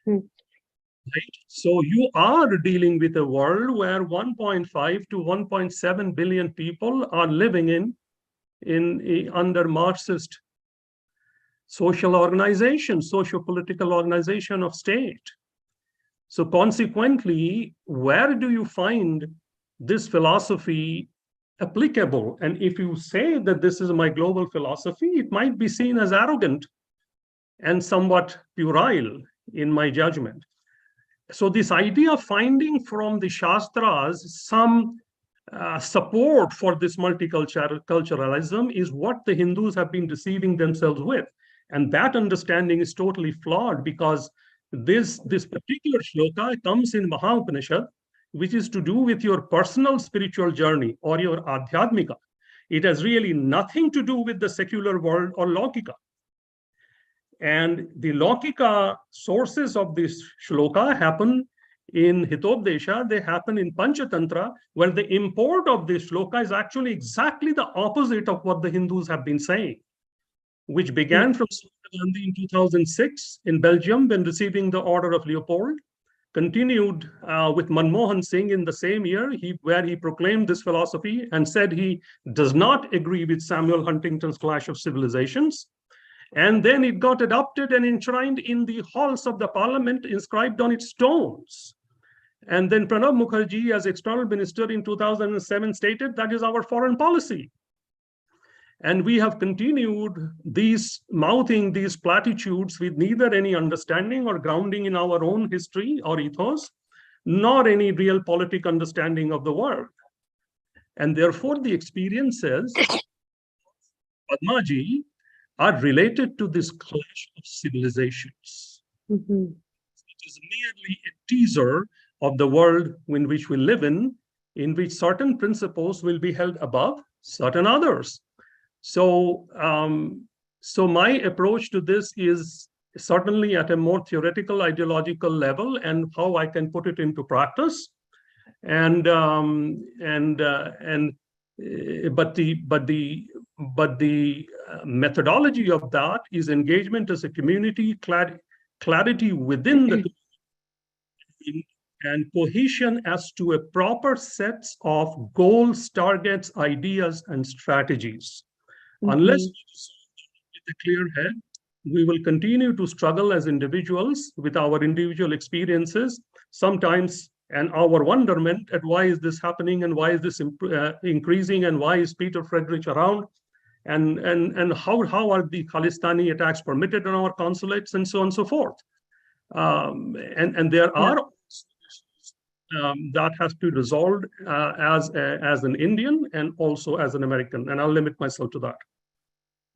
Right? So you are dealing with a world where 1.5 to 1.7 billion people are living under Marxist social organization, socio-political organization of state. So consequently, where do you find this philosophy applicable? And if you say that this is my global philosophy, it might be seen as arrogant and somewhat puerile in my judgment. So this idea of finding from the Shastras some support for this multiculturalism is what the Hindus have been deceiving themselves with. And that understanding is totally flawed, because this particular shloka comes in Maha Upanishad, which is to do with your personal spiritual journey or your adhyatmika. It has really nothing to do with the secular world or Laukika. And the Laukika sources of this shloka happen in Hitopdesha, they happen in Panchatantra, where the import of this shloka is actually exactly the opposite of what the Hindus have been saying, which began from Gandhi in 2006 in Belgium when receiving the Order of Leopold, continued with Manmohan Singh in the same year, where he proclaimed this philosophy and said he does not agree with Samuel Huntington's Clash of Civilizations. And then it got adopted and enshrined in the halls of the parliament, inscribed on its stones. And then Pranab Mukherjee, as external minister in 2007, stated that is our foreign policy. And we have continued mouthing these platitudes with neither any understanding or grounding in our own history or ethos, nor any real politic understanding of the world. And therefore, the experiences of Padmaji are related to this clash of civilizations. It is merely a teaser of the world in which we live in which certain principles will be held above certain others. So, so my approach to this is certainly at a more theoretical, ideological level, and how I can put it into practice. But the methodology of that is engagement as a community, clarity within the community, and cohesion as to a proper sets of goals, targets, ideas, and strategies. Unless we with a clear head, we will continue to struggle as individuals with our individual experiences, sometimes, and our wonderment at why is this happening and why is this increasing and why is Peter Friedrich around, and how are the Khalistani attacks permitted on our consulates, and so on and so forth. And there are that has to be resolved as an Indian and also as an American, and I'll limit myself to that.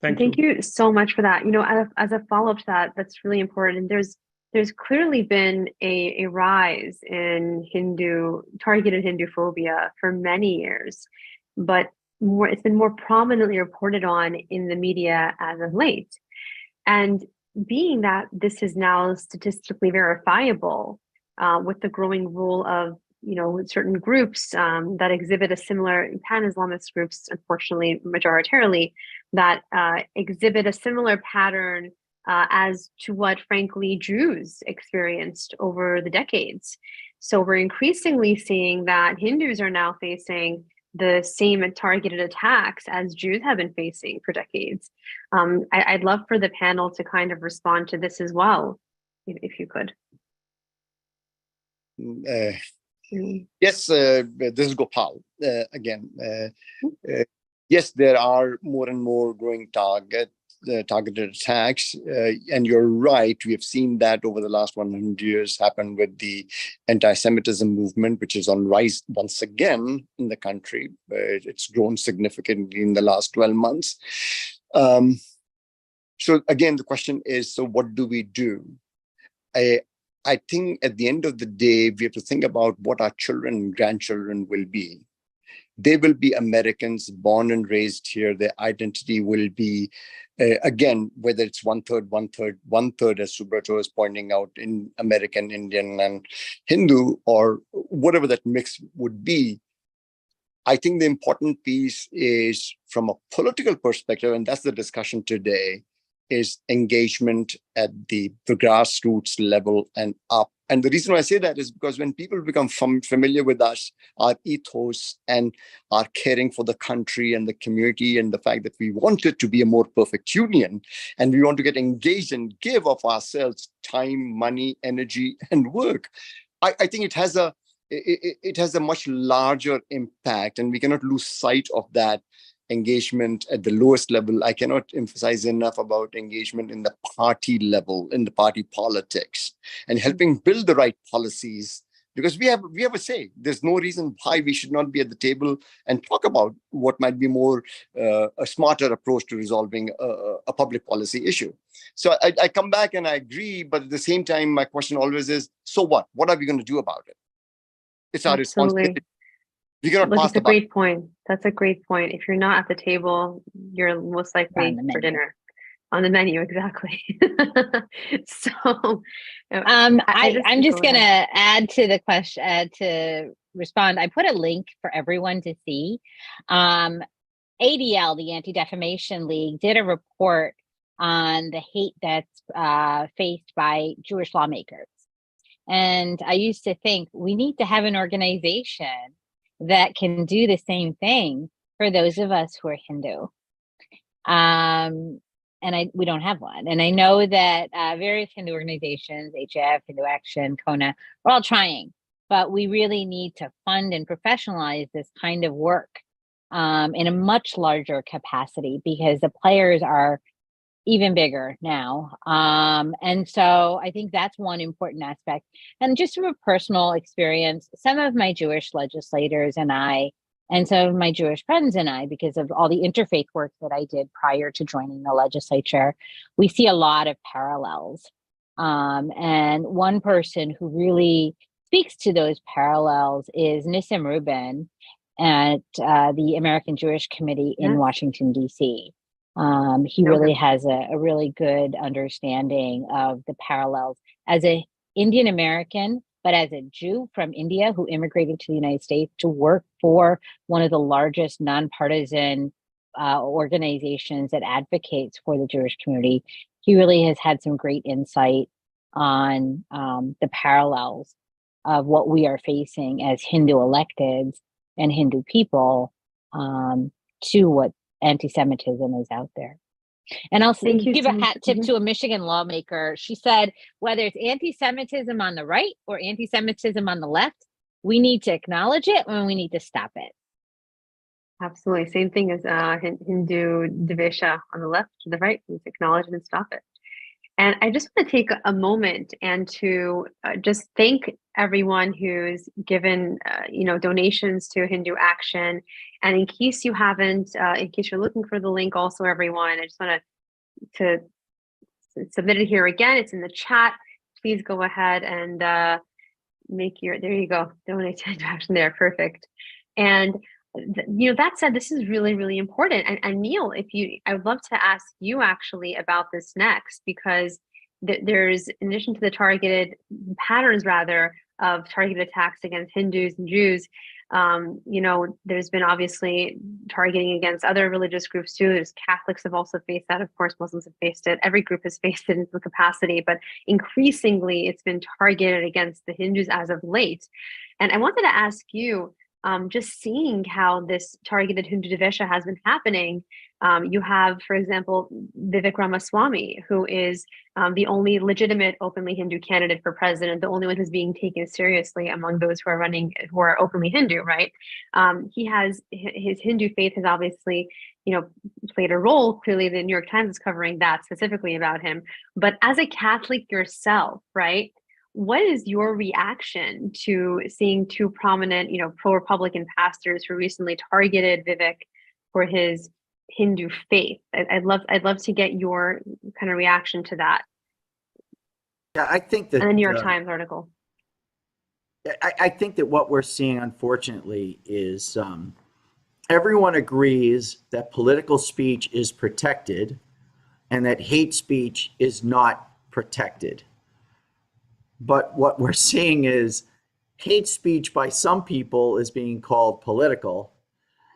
Thank you so much for that. You know, as a follow-up to that, that's really important. There's clearly been a rise in targeted Hindu phobia for many years, but it's been more prominently reported on in the media as of late. And being that this is now statistically verifiable, with the growing role of certain groups that exhibit a similar pan-Islamist groups, unfortunately, majoritarily, that exhibit a similar pattern as to what, frankly, Jews experienced over the decades. So we're increasingly seeing that Hindus are now facing the same targeted attacks as Jews have been facing for decades. I'd love for the panel to kind of respond to this as well, if you could. Yes, this is Gopal again. Yes, there are more and more growing targeted attacks, and you're right. We have seen that over the last 100 years happen with the anti-Semitism movement, which is on rise once again in the country. It's grown significantly in the last 12 months. So again, the question is, so what do we do? I think at the end of the day, we have to think about what our children and grandchildren will be. They will be Americans born and raised here. Their identity will be, again, whether it's one third, as Subrata is pointing out, in American, Indian, and Hindu, or whatever that mix would be. I think the important piece is from a political perspective, and that's the discussion today, is engagement at the grassroots level and up. And the reason why I say that is because when people become familiar with us, our ethos, and our caring for the country and the community, and the fact that we want it to be a more perfect union, and we want to get engaged and give of ourselves time, money, energy, and work, I think it has a much larger impact, and we cannot lose sight of that engagement at the lowest level. I cannot emphasize enough about engagement in the party level, in the party politics, and helping build the right policies, because we have a say. There's no reason why we should not be at the table and talk about what might be more a smarter approach to resolving a public policy issue. So I come back and I agree, but at the same time, my question always is, so what? What are we going to do about it? It's our responsibility. That's a great point. That's a great point. If you're not at the table, you're most likely for dinner. On the menu, exactly. So, I'm just going to add to the question to respond. I put a link for everyone to see. ADL, the Anti-Defamation League, did a report on the hate that's faced by Jewish lawmakers. And I used to think we need to have an organization that can do the same thing for those of us who are Hindu. And we don't have one. And I know that various Hindu organizations, HF, Hindu Action, Kona, we're all trying, but we really need to fund and professionalize this kind of work in a much larger capacity, because the players are even bigger now. And so I think that's one important aspect. And just from a personal experience, some of my Jewish legislators and I, and some of my Jewish friends and I, because of all the interfaith work that I did prior to joining the legislature, we see a lot of parallels. And one person who really speaks to those parallels is Nissim Rubin at the American Jewish Committee in Washington, D.C. He really has a really good understanding of the parallels as an Indian American, but as a Jew from India who immigrated to the United States to work for one of the largest nonpartisan organizations that advocates for the Jewish community. He really has had some great insight on the parallels of what we are facing as Hindu electeds and Hindu people to what anti-Semitism is out there. And I'll give a hat tip to a Michigan lawmaker. She said, whether it's anti-Semitism on the right or anti-Semitism on the left, we need to acknowledge it and we need to stop it. Absolutely. Same thing as Hindu Dvesha on the left or the right. We need to acknowledge it and stop it. And I just want to take a moment and to just thank everyone who's given, donations to Hindu Action. And in case you haven't, in case you're looking for the link, also everyone, I just want to submit it here again. It's in the chat. Please go ahead and there you go. Donate to Hindu Action there. Perfect. And That said, this is really, really important. And Neil, I would love to ask you actually about this next, because there's, in addition to the targeted patterns, rather, of targeted attacks against Hindus and Jews, there's been obviously targeting against other religious groups too. There's Catholics have also faced that. Of course, Muslims have faced it. Every group has faced it in some capacity, but increasingly it's been targeted against the Hindus as of late. And I wanted to ask you, just seeing how this targeted Hindu Dvesha has been happening. You have, for example, Vivek Ramaswamy, who is the only legitimate openly Hindu candidate for president, the only one who's being taken seriously among those who are openly Hindu, right? His Hindu faith has obviously, played a role. Clearly, the New York Times is covering that specifically about him. But as a Catholic yourself, right? What is your reaction to seeing two prominent, pro-Republican pastors who recently targeted Vivek for his Hindu faith? I'd love to get your kind of reaction to that. Yeah, I think that and the New York Times article. I think that what we're seeing, unfortunately, is everyone agrees that political speech is protected and that hate speech is not protected. But what we're seeing is hate speech by some people is being called political,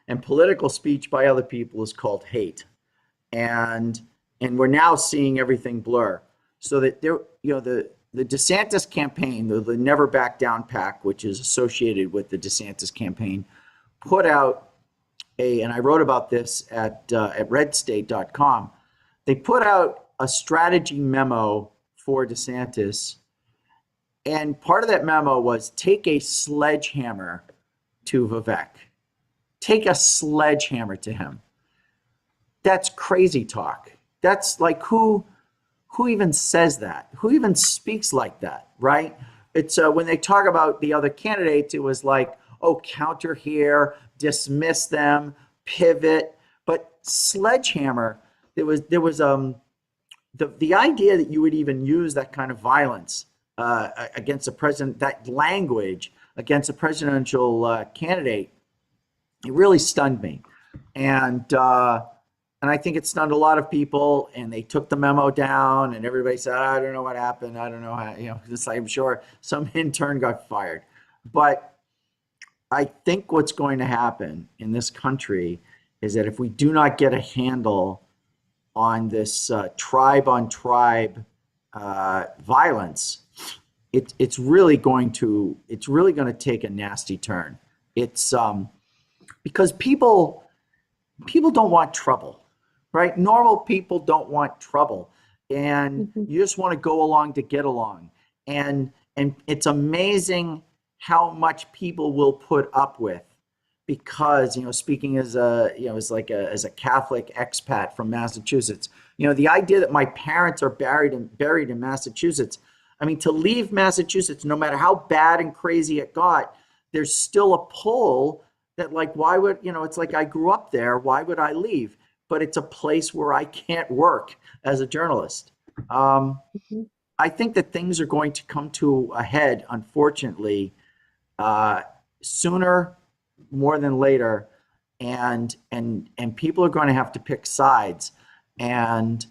and political speech by other people is called hate. And we're now seeing everything blur. So that the DeSantis campaign, the Never Back Down PAC, which is associated with the DeSantis campaign, put out and I wrote about this at redstate.com. They put out a strategy memo for DeSantis. And part of that memo was take a sledgehammer to Vivek. Take a sledgehammer to him. That's crazy talk. That's like, who even says that? Who even speaks like that, right? It's when they talk about the other candidates, it was like, oh, counter here, dismiss them, pivot. But sledgehammer, there was the idea that you would even use that kind of violence against a president, that language against a presidential candidate, it really stunned me. And I think it stunned a lot of people, and they took the memo down and everybody said, I don't know what happened. I don't know how, just like, I'm sure some intern got fired. But I think what's going to happen in this country is that if we do not get a handle on this tribe on tribe violence, it's really going to take a nasty turn. It's because people don't want trouble, right? Normal people don't want trouble, and you just want to go along to get along. And it's amazing how much people will put up with, because speaking as a Catholic expat from Massachusetts, the idea that my parents are buried in Massachusetts. I mean, to leave Massachusetts, no matter how bad and crazy it got, there's still a pull that, like, why would, it's like I grew up there, why would I leave? But it's a place where I can't work as a journalist. I think that things are going to come to a head, unfortunately, sooner more than later, and people are going to have to pick sides. And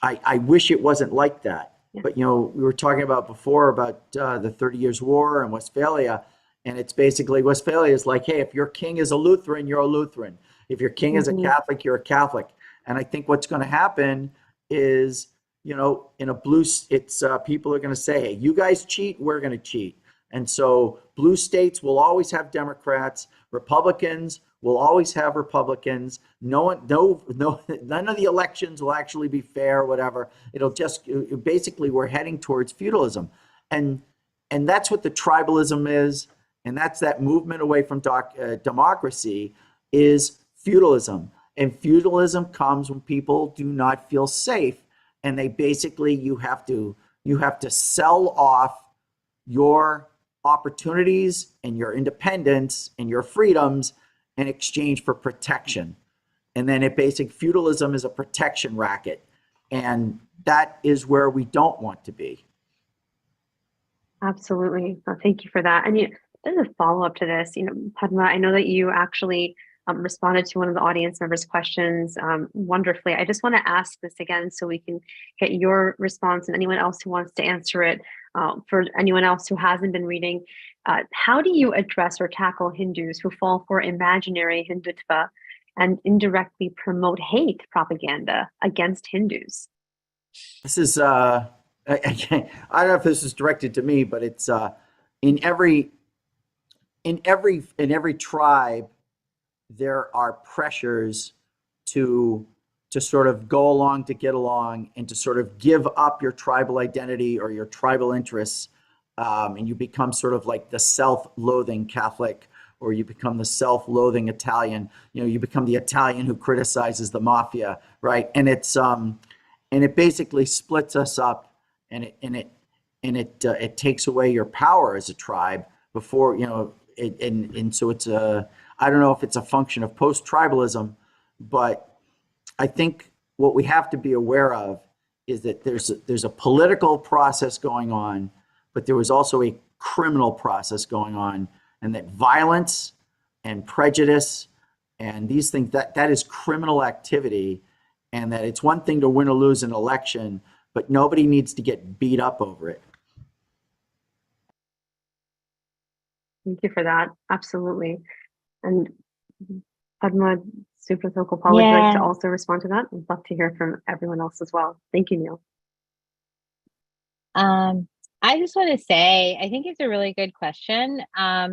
I wish it wasn't like that. Yeah. But, we were talking about before about the 30 Years' War and Westphalia. And it's basically, Westphalia is like, hey, if your king is a Lutheran, you're a Lutheran. If your king is a Catholic, you're a Catholic. And I think what's going to happen is, in a blue, it's people are going to say, hey, you guys cheat, we're going to cheat. And so blue states will always have Democrats, Republicans will always have Republicans. None of the elections will actually be fair, whatever. It'll just, basically, we're heading towards feudalism. And that's what the tribalism is. And that's that movement away from democracy is feudalism. And feudalism comes when people do not feel safe. And they basically, you have to sell off your opportunities and your independence and your freedoms in exchange for protection. And then feudalism is a protection racket. And that is where we don't want to be. Absolutely. Well, thank you for that. And As a follow-up to this, Padma, I know that you actually responded to one of the audience members' questions wonderfully. I just want to ask this again so we can get your response and anyone else who wants to answer it. For anyone else who hasn't been reading, how do you address or tackle Hindus who fall for imaginary Hindutva and indirectly promote hate propaganda against Hindus? This is, I don't know if this is directed to me, but it's in every tribe, there are pressures to sort of go along to get along and to sort of give up your tribal identity or your tribal interests, and you become sort of like the self-loathing Catholic, or you become the self-loathing Italian. You become the Italian who criticizes the mafia, right? And it's and it basically splits us up, and it takes away your power as a tribe before and so it's I don't know if it's a function of post-tribalism, but I think what we have to be aware of is that there's a political process going on, but there was also a criminal process going on, and that violence and prejudice and these things, that is criminal activity, and that it's one thing to win or lose an election, but nobody needs to get beat up over it. Thank you for that. Absolutely. And Padma Subrata Gopal, would you like to also respond to that? I'd love to hear from everyone else as well. Thank you, Neil. I just want to say, I think it's a really good question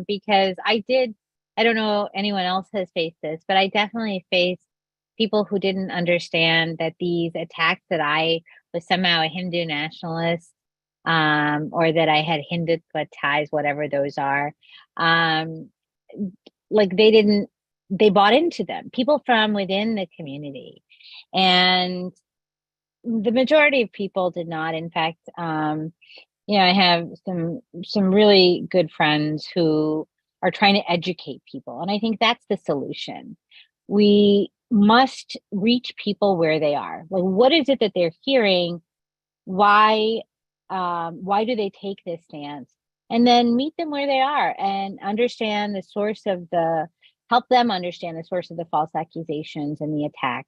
because I don't know anyone else has faced this, but I definitely faced people who didn't understand that these attacks that I was somehow a Hindu nationalist or that I had Hindutva ties, whatever those are. Like they bought into them, people from within the community. And the majority of people did not. In fact, I have some really good friends who are trying to educate people. And I think that's the solution. We must reach people where they are. Like, what is it that they're hearing? Why do they take this stance? And then meet them where they are and understand the source of help them understand the source of the false accusations and the attacks.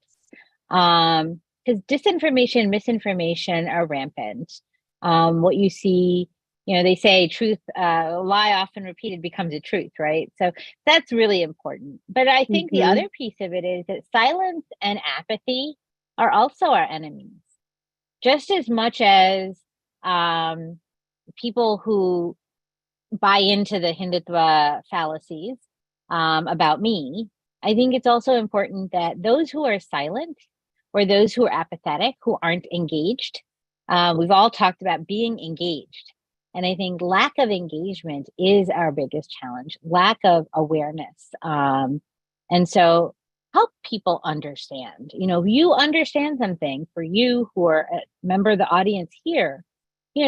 Because disinformation, misinformation are rampant. What you see, they say truth, a lie often repeated becomes a truth, right? So that's really important. But I think the other piece of it is that silence and apathy are also our enemies. Just as much as people who buy into the Hindutva fallacies about me, I think it's also important that those who are silent or those who are apathetic, who aren't engaged, we've all talked about being engaged. And I think lack of engagement is our biggest challenge, lack of awareness. And so help people understand. If you understand something, for you who are a member of the audience here,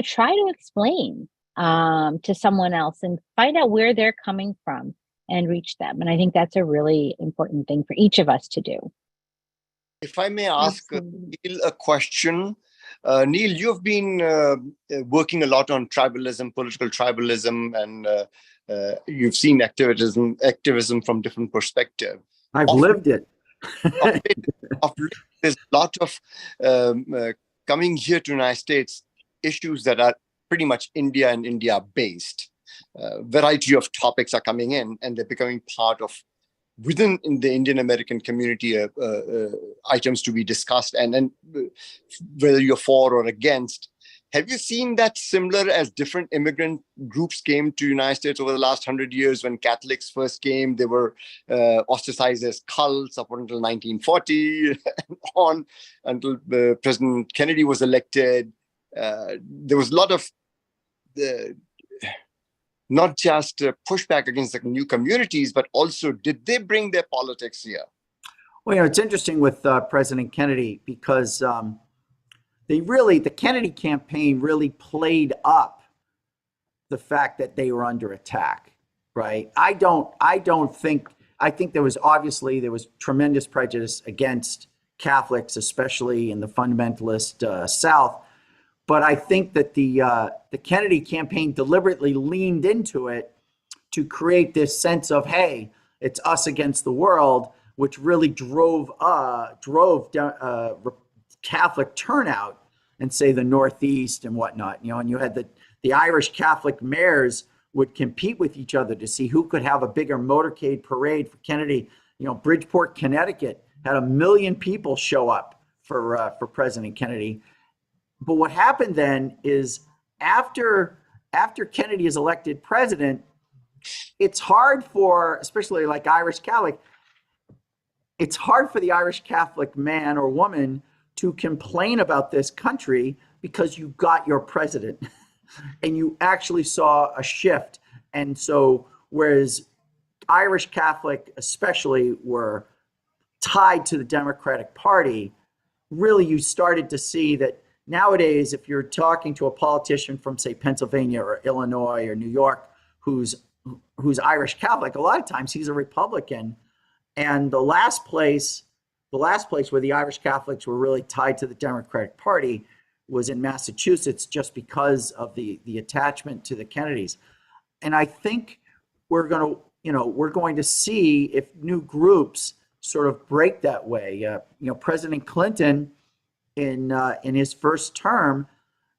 try to explain to someone else and find out where they're coming from and reach them. And I think that's a really important thing for each of us to do. If I may ask Neil a question. Neil, you've been working a lot on tribalism, political tribalism, and you've seen activism from different perspectives. I've lived it. There's a lot of coming here to the United States issues that are pretty much India and India based. Variety of topics are coming in, and they're becoming part of within the Indian American community, items to be discussed, and then whether you're for or against. Have you seen that similar as different immigrant groups came to the United States over the last 100 years? When Catholics first came, they were ostracized as cults up until 1940 and on until President Kennedy was elected. There was a lot of not just pushback against the new communities, but also did they bring their politics here? Well, it's interesting with President Kennedy because the Kennedy campaign really played up the fact that they were under attack, right? I think there was tremendous prejudice against Catholics, especially in the fundamentalist South. But I think that the Kennedy campaign deliberately leaned into it to create this sense of, hey, it's us against the world, which really drove Catholic turnout in, say, the Northeast and whatnot. And you had the Irish Catholic mayors would compete with each other to see who could have a bigger motorcade parade for Kennedy. Bridgeport, Connecticut had 1 million people show up for President Kennedy. But what happened then is after Kennedy is elected president, it's hard for, especially like Irish Catholic, it's hard for the Irish Catholic man or woman to complain about this country because you got your president and you actually saw a shift. And so, whereas Irish Catholic especially were tied to the Democratic Party, really you started to see that nowadays, if you're talking to a politician from, say, Pennsylvania or Illinois or New York who's Irish Catholic, a lot of times he's a Republican. And the last place where the Irish Catholics were really tied to the Democratic Party was in Massachusetts, just because of the attachment to the Kennedys. And I think we're going to see if new groups sort of break that way. President Clinton, in his first term,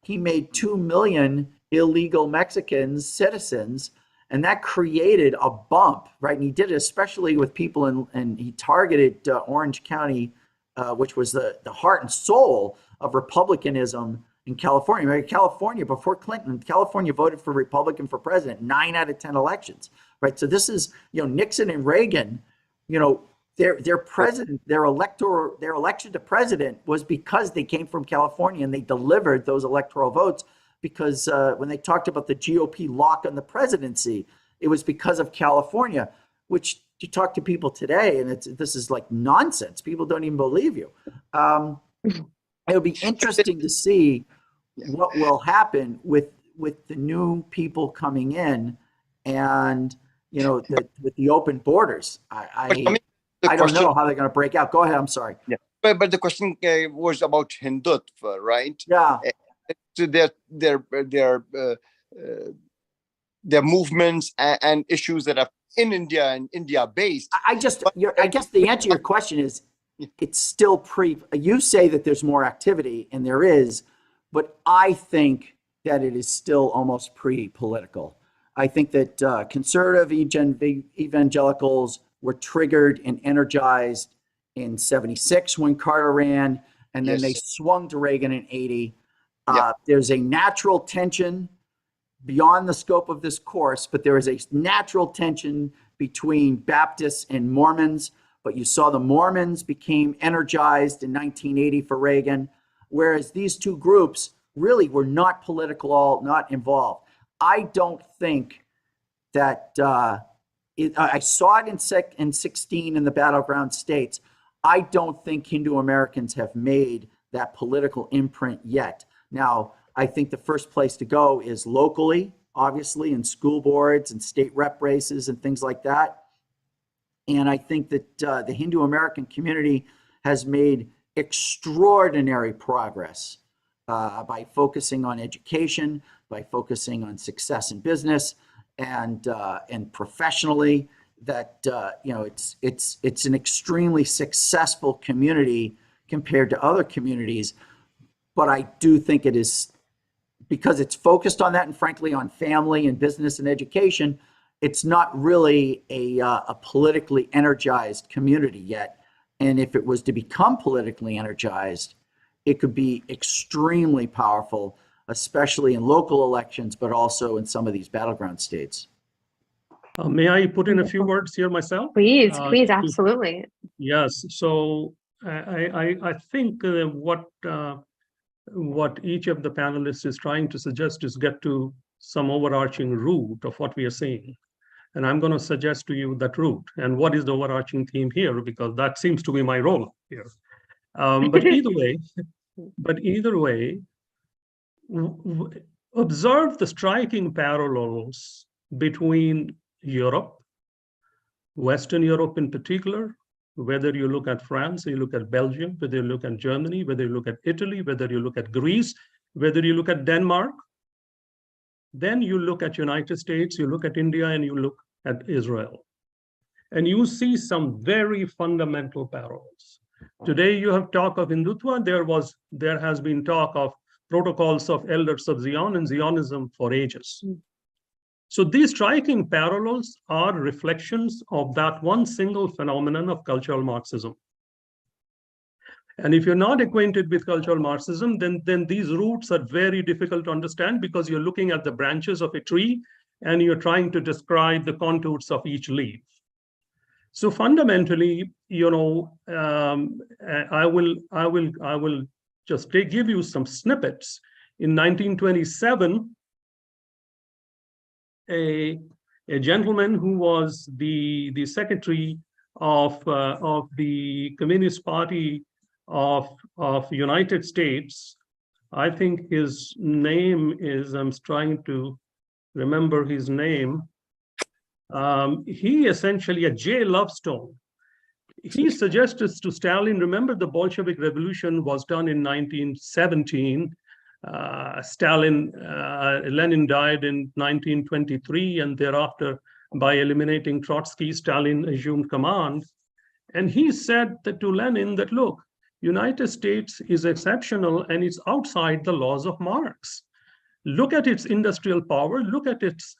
he made 2 million illegal Mexicans citizens, and that created a bump, right? And he did it especially with people and he targeted Orange County, which was the heart and soul of Republicanism in California. Right? California, before Clinton, California voted for Republican for president 9 out of 10 elections, right? So this is, Nixon and Reagan, their president, their election to president was because they came from California and they delivered those electoral votes. Because when they talked about the GOP lock on the presidency, it was because of California, which you talk to people today and this is like nonsense. People don't even believe you. It'll be interesting to see what will happen with the new people coming in, and with the open borders. I don't know how they're going to break out. Go ahead. I'm sorry. Yeah, but the question was about Hindutva, right? Yeah. So their movements and issues that are in India and India based. I guess the answer to your question is it's still you say that there's more activity, and there is, but I think that it is still almost pre-political. I think that conservative evangelicals were triggered and energized in 76 when Carter ran, and then they swung to Reagan in 80. There's a natural tension beyond the scope of this course, but there is a natural tension between Baptists and Mormons. But you saw the Mormons became energized in 1980 for Reagan, whereas these two groups really were not not involved. I don't think that I saw it in 16 in the battleground states. I don't think Hindu Americans have made that political imprint yet. Now, I think the first place to go is locally, obviously, in school boards and state rep races and things like that. And I think that the Hindu American community has made extraordinary progress by focusing on education, by focusing on success in business, and professionally. That it's an extremely successful community compared to other communities. But I do think it is, because it's focused on that and frankly on family and business and education, it's not really a politically energized community yet. And if it was to become politically energized, it could be extremely powerful, especially in local elections, but also in some of these battleground states. May I put in a few words here myself? Please, absolutely. Yes. So I think what each of the panelists is trying to suggest is get to some overarching root of what we are saying. And I'm going to suggest to you that root and what is the overarching theme here, because that seems to be my role here. But either way, observe the striking parallels between Europe, Western Europe in particular, whether you look at France, or you look at Belgium, whether you look at Germany, whether you look at Italy, whether you look at Greece, whether you look at Denmark, then you look at United States, you look at India, and you look at Israel. And you see some very fundamental parallels. Today, you have talk of Hindutva. There has been talk of protocols of elders of Zion and Zionism for ages. So these striking parallels are reflections of that one single phenomenon of cultural Marxism. And if you're not acquainted with cultural Marxism, then these roots are very difficult to understand, because you're looking at the branches of a tree and you're trying to describe the contours of each leaf. So fundamentally, I will just give you some snippets. In 1927, a gentleman who was the secretary of the Communist Party of United States, I think his name is, I'm trying to remember his name. He essentially, J. Lovestone, he suggested to Stalin, remember the Bolshevik Revolution was done in 1917. Lenin died in 1923, and thereafter, by eliminating Trotsky, Stalin assumed command. And he said that to Lenin that, look, United States is exceptional and it's outside the laws of Marx. Look at its industrial power, look at its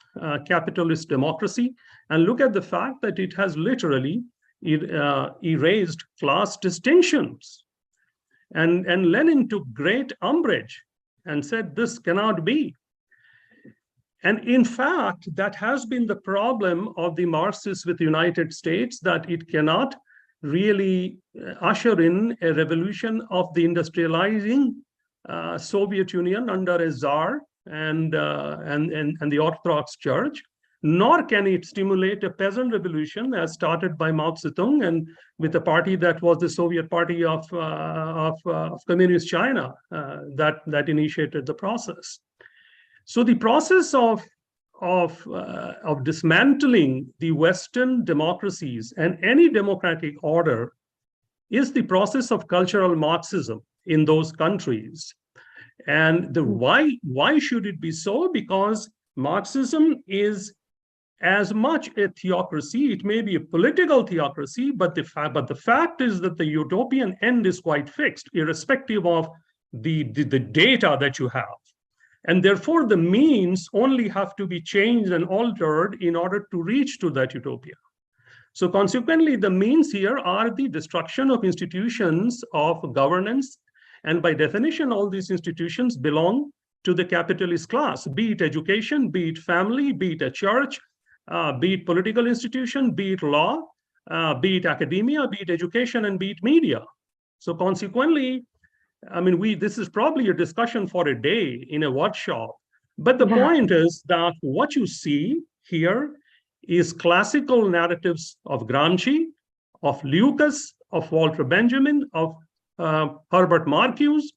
capitalist democracy, and look at the fact that it has literally erased class distinctions. And Lenin took great umbrage and said, this cannot be. And in fact, that has been the problem of the Marxists with the United States, that it cannot really usher in a revolution of the industrializing Soviet Union under a czar and the Orthodox Church, nor can it stimulate a peasant revolution as started by Mao Zedong and with a party that was the Soviet Party of Communist China that initiated the process. So the process of dismantling the Western democracies and any democratic order is the process of cultural Marxism in those countries. And why should it be so? Because Marxism is as much a theocracy. It may be a political theocracy, but the fact is that the utopian end is quite fixed, irrespective of the data that you have. And therefore, the means only have to be changed and altered in order to reach to that utopia. So consequently, the means here are the destruction of institutions of governance. And by definition, all these institutions belong to the capitalist class, be it education, be it family, be it a church, be it political institution, be it law, be it academia, be it education, and be it media. So consequently, I mean, this is probably a discussion for a day in a workshop. But the point is that what you see here is classical narratives of Gramsci, of Lucas, of Walter Benjamin, of Herbert Marcuse,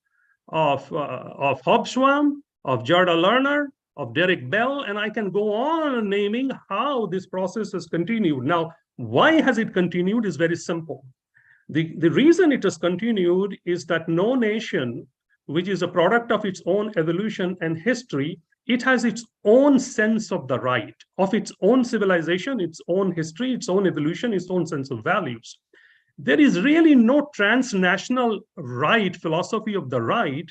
of Hobsbawm, of Gerda Lerner, of Derek Bell, and I can go on naming how this process has continued. Now, why has it continued is very simple. The reason it has continued is that no nation, which is a product of its own evolution and history, it has its own sense of the right, of its own civilization, its own history, its own evolution, its own sense of values. There is really no transnational right, philosophy of the right,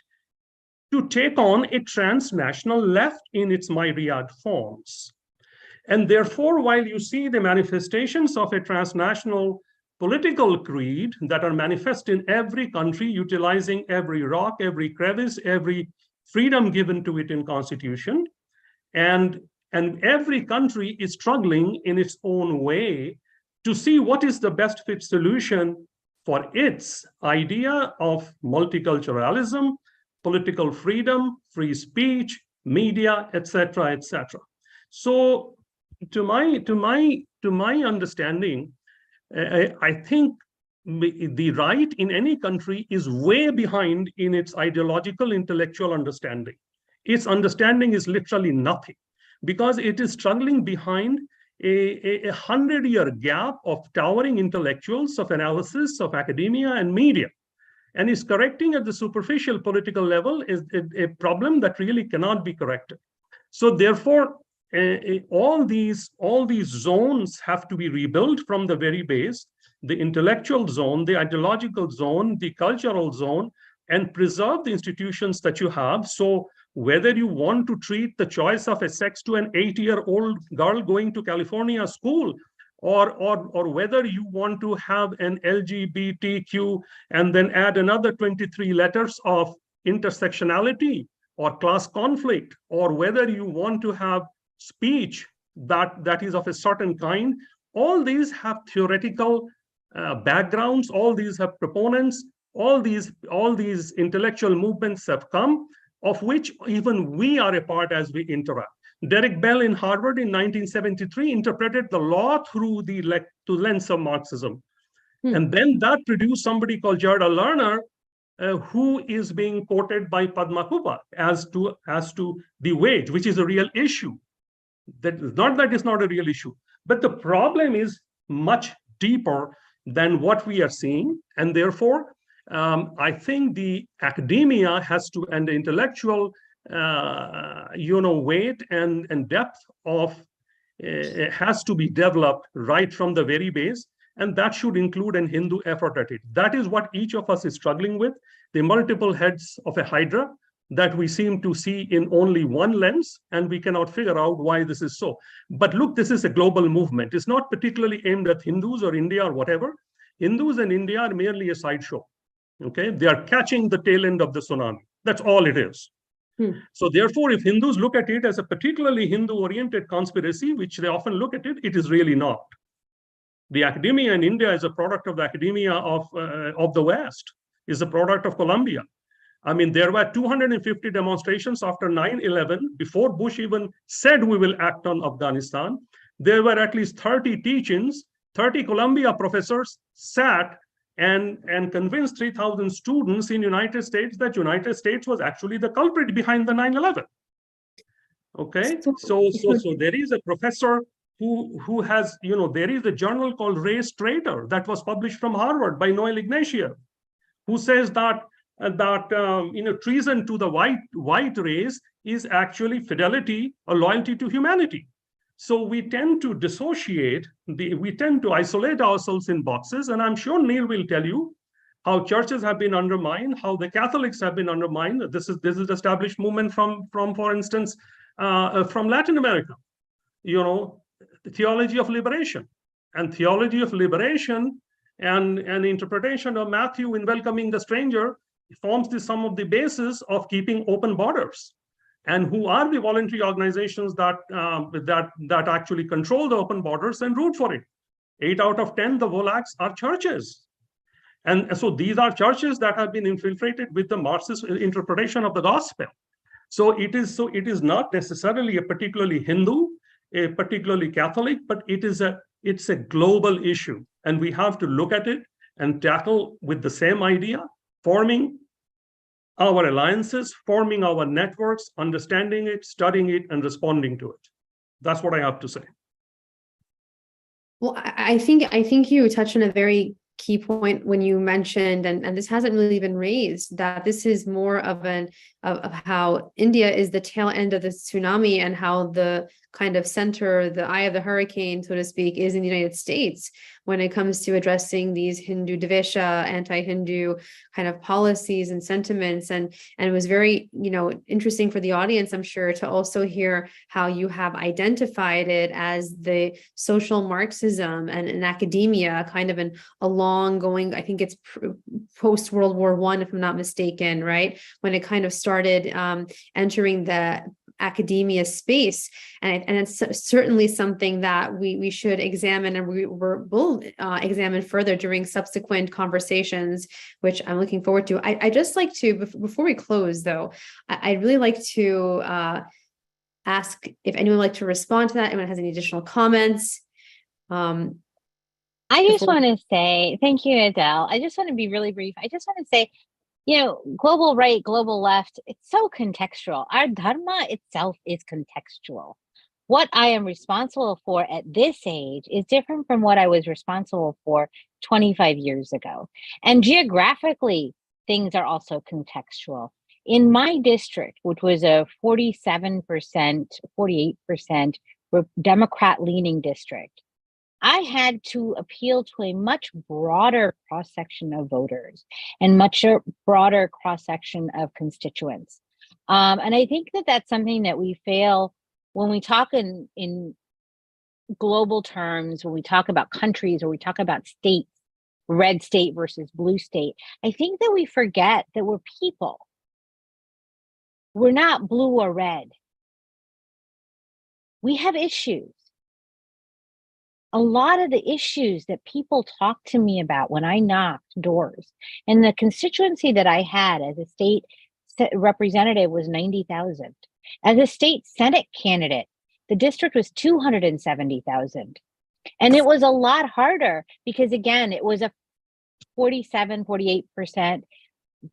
to take on a transnational left in its myriad forms. And therefore, while you see the manifestations of a transnational political creed that are manifest in every country, utilizing every rock, every crevice, every freedom given to it in constitution, and every country is struggling in its own way to see what is the best fit solution for its idea of multiculturalism, political freedom, free speech, media, etc., etc. So, to my understanding, I think the right in any country is way behind in its ideological, intellectual understanding. Its understanding is literally nothing, because it is struggling behind a 100-year gap of towering intellectuals, of analysis, of academia and media. And is correcting at the superficial political level is a problem that really cannot be corrected. So therefore, all these zones have to be rebuilt from the very base, the intellectual zone, the ideological zone, the cultural zone, and preserve the institutions that you have. So whether you want to treat the choice of a sex to an 8-year-old girl going to California school, or whether you want to have an LGBTQ and then add another 23 letters of intersectionality or class conflict, or whether you want to have speech that is of a certain kind, all these have theoretical backgrounds, all these have proponents, all these intellectual movements have come, of which even we are a part as we interact. Derek Bell in Harvard in 1973 interpreted the law through the lens of Marxism. And then that produced somebody called Gerda Lerner, who is being quoted by Padma Kubbar as to the wage, which is a real issue. Not that it's not a real issue, but the problem is much deeper than what we are seeing. And therefore, I think the academia has to, and the intellectual weight and depth of has to be developed right from the very base, and that should include an Hindu effort at it. That is what each of us is struggling with, the multiple heads of a hydra that we seem to see in only one lens, and we cannot figure out why this is so. But look, this is a global movement. It's not particularly aimed at Hindus or India or whatever. Hindus and India are merely a sideshow. Okay, they are catching the tail end of the tsunami. That's all it is. So therefore, if Hindus look at it as a particularly Hindu-oriented conspiracy, which they often look at it, it is really not. The academia in India is a product of the academia of the West, is a product of Columbia. I mean, there were 250 demonstrations after 9/11, before Bush even said we will act on Afghanistan. There were at least 30 teach-ins, 30 Columbia professors sat and convinced 3,000 students in United States that United States was actually the culprit behind the 9/11. Okay, so there is a professor who has, there is a journal called Race Traitor that was published from Harvard by Noel Ignatieff, who says that treason to the white race is actually fidelity or loyalty to humanity. So we tend to dissociate, we tend to isolate ourselves in boxes, and I'm sure Neil will tell you how churches have been undermined, how the Catholics have been undermined. This is established movement from for instance, from Latin America. The theology of liberation, and interpretation of Matthew in welcoming the stranger forms some of the basis of keeping open borders. And who are the voluntary organizations that actually control the open borders and root for it? 8 out of 10, the Volaks are churches. And so these are churches that have been infiltrated with the Marxist interpretation of the gospel. So it is not necessarily a particularly Hindu, a particularly Catholic, but it's a global issue. And we have to look at it and tackle with the same idea, forming our alliances, forming our networks, understanding it, studying it, and responding to it. That's what I have to say. Well, I think you touched on a very key point when you mentioned, and this hasn't really been raised, that this is more of how India is the tail end of the tsunami, and how the kind of center, the eye of the hurricane, so to speak, is in the United States when it comes to addressing these Hindu Dvesha, anti-Hindu kind of policies and sentiments. And it was very, interesting for the audience, I'm sure, to also hear how you have identified it as the social Marxism and in academia, kind of a long going, I think it's post World War I, if I'm not mistaken, right? When it kind of started entering the academia space, and it's certainly something that we should examine, and we will examine further during subsequent conversations, which I'm looking forward to. I just like to, before we close though, I'd really like to ask if anyone would like to respond to that, anyone has any additional comments. I just want to say, thank you, Adele. I just want to be really brief. I just want to say, global right, global left, it's so contextual. Our dharma itself is contextual. What I am responsible for at this age is different from what I was responsible for 25 years ago. And geographically, things are also contextual. in my district, which was a 47%, 48% Democrat leaning district, I had to appeal to a much broader cross-section of voters and much broader cross-section of constituents. And I think that that's something that we fail when we talk in global terms, when we talk about countries or we talk about states, red state versus blue state. I think that we forget that we're people. We're not blue or red. We have issues. A lot of the issues that people talk to me about when I knocked doors, and the constituency that I had as a state representative was 90,000. As a state Senate candidate, the district was 270,000. And it was a lot harder because, again, it was a 47, 48%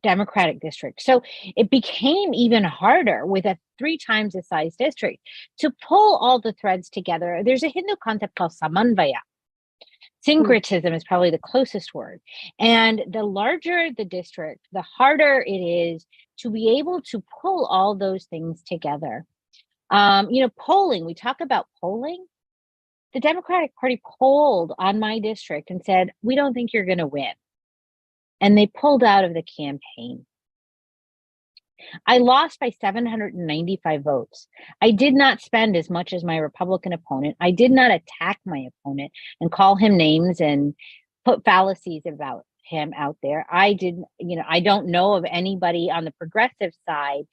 Democratic district. So it became even harder with a 3 times the size district to pull all the threads together. There's a Hindu concept called samanvaya. Syncretism is probably the closest word. And the larger the district, the harder it is to be able to pull all those things together. Polling, we talk about polling. The Democratic Party polled on my district and said, we don't think you're going to win. And they pulled out of the campaign. I lost by 795 votes. I did not spend as much as my Republican opponent. I did not attack my opponent and call him names and put fallacies about him out there. I don't know of anybody on the progressive side,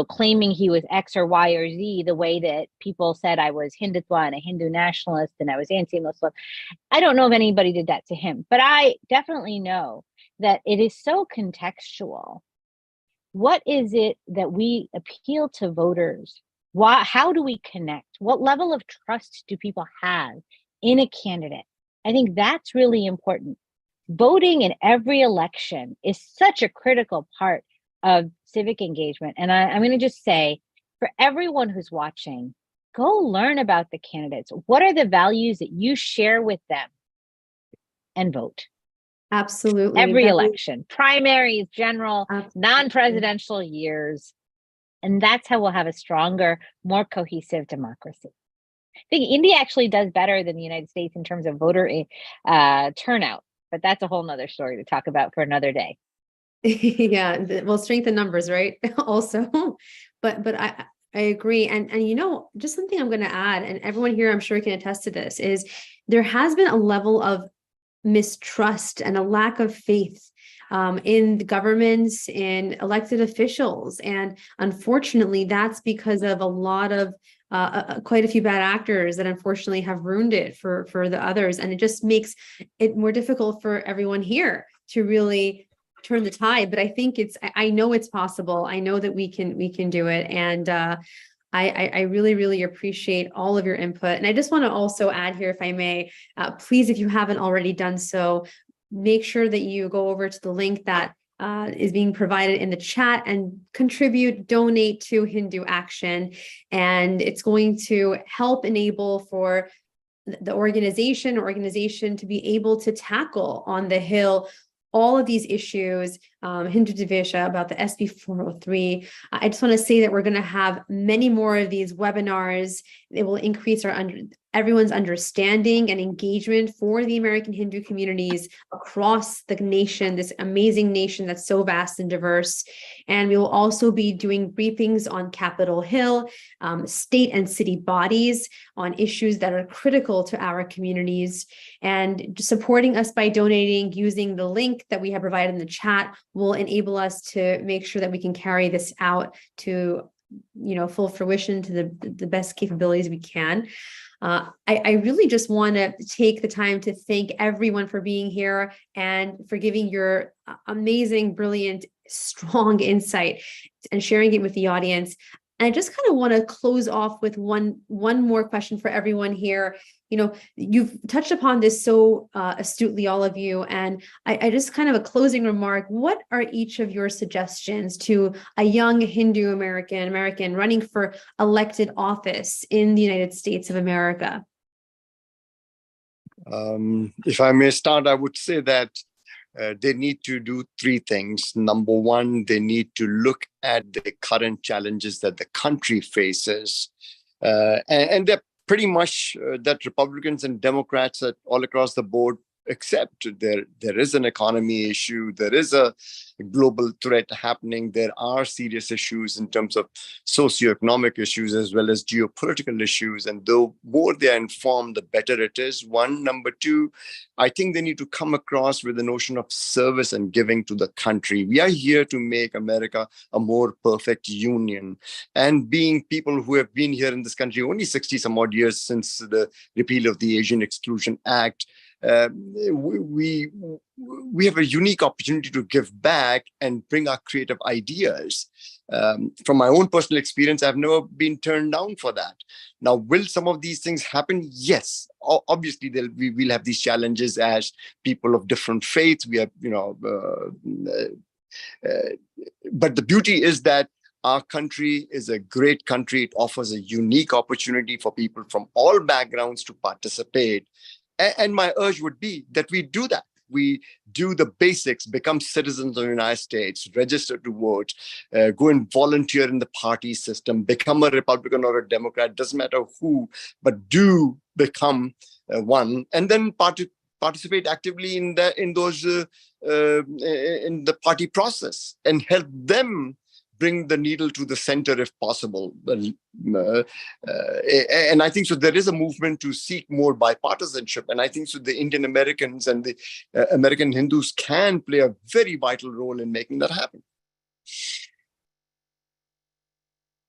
claiming he was X or Y or Z, the way that people said I was Hindutva and a Hindu nationalist and I was anti-Muslim. I don't know if anybody did that to him, but I definitely know that it is so contextual. What is it that we appeal to voters? How do we connect? What level of trust do people have in a candidate? I think that's really important. Voting in every election is such a critical part of civic engagement. And I'm going to just say, for everyone who's watching, go learn about the candidates. What are the values that you share with them? And vote. Absolutely. Every election, primaries, general, non-presidential years. And that's how we'll have a stronger, more cohesive democracy. I think India actually does better than the United States in terms of voter turnout, but that's a whole nother story to talk about for another day. Yeah, well, strength in numbers, right? Also, but I agree. And just something I'm going to add, and everyone here I'm sure can attest to this, is there has been a level of mistrust and a lack of faith in the governments, in elected officials. And unfortunately, that's because of a lot of quite a few bad actors that unfortunately have ruined it for the others. And it just makes it more difficult for everyone here to really turn the tide. But I think I know it's possible. I know that we can do it. And I really, really appreciate all of your input. And I just want to also add here, if I may, please, if you haven't already done so, make sure that you go over to the link that is being provided in the chat and donate to Hindu Action. And it's going to help enable for the organization to be able to tackle on the Hill all of these issues, Hindu Dvesha, about the SB 403. I just want to say that we're going to have many more of these webinars. It will increase everyone's understanding and engagement for the American Hindu communities across the nation, this amazing nation that's so vast and diverse. And we will also be doing briefings on Capitol Hill, state and city bodies on issues that are critical to our communities. And supporting us by donating using the link that we have provided in the chat will enable us to make sure that we can carry this out to full fruition, to the best capabilities we can. I really just want to take the time to thank everyone for being here and for giving your amazing, brilliant, strong insight and sharing it with the audience. And I just kind of want to close off with one more question for everyone here. You've touched upon this so astutely, all of you, and I just kind of a closing remark. What are each of your suggestions to a young Hindu American running for elected office in the United States of America? If I may start, I would say that they need to do three things. Number one, they need to look at the current challenges that the country faces. And they're pretty much that Republicans and Democrats all across the board accept. There is an economy issue. There is a global threat happening. There are serious issues in terms of socioeconomic issues as well as geopolitical issues. And the more they are informed, the better it is. One. Number two, I think they need to come across with the notion of service and giving to the country. We are here to make America a more perfect union. And being people who have been here in this country only 60 some odd years since the repeal of the Asian Exclusion Act, we have a unique opportunity to give back and bring our creative ideas. From my own personal experience, I've never been turned down for that. Now, will some of these things happen? Yes. Obviously, we will have these challenges as people of different faiths. We have, but the beauty is that our country is a great country. It offers a unique opportunity for people from all backgrounds to participate. And my urge would be that we do that. We do the basics, become citizens of the United States, register to vote, go and volunteer in the party system, become a Republican or a Democrat, doesn't matter who, but do become one, and then participate actively in the party process and help them bring the needle to the center if possible. And I think so there is a movement to seek more bipartisanship. And I think so the Indian Americans and the American Hindus can play a very vital role in making that happen.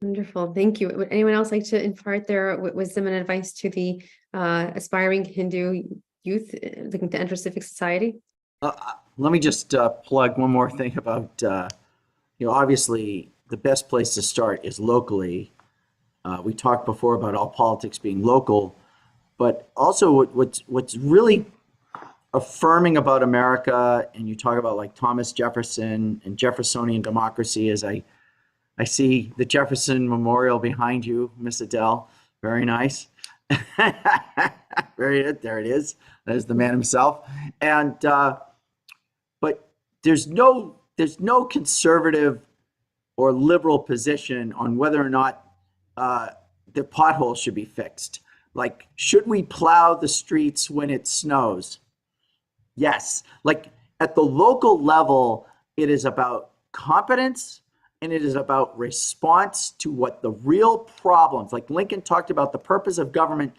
Wonderful. Thank you. Would anyone else like to impart their wisdom and advice to the aspiring Hindu youth looking to enter civic society? Let me just plug one more thing about obviously, the best place to start is locally. We talked before about all politics being local, but also what's really affirming about America, and you talk about like Thomas Jefferson and Jeffersonian democracy, is I see the Jefferson Memorial behind you, Miss Adele. Very nice. Very good. There it is. There's the man himself. And but there's no conservative or liberal position on whether or not the potholes should be fixed. Like, should we plow the streets when it snows? Yes. Like, at the local level, it is about competence and it is about response to what the real problems, like Lincoln talked about, the purpose of government.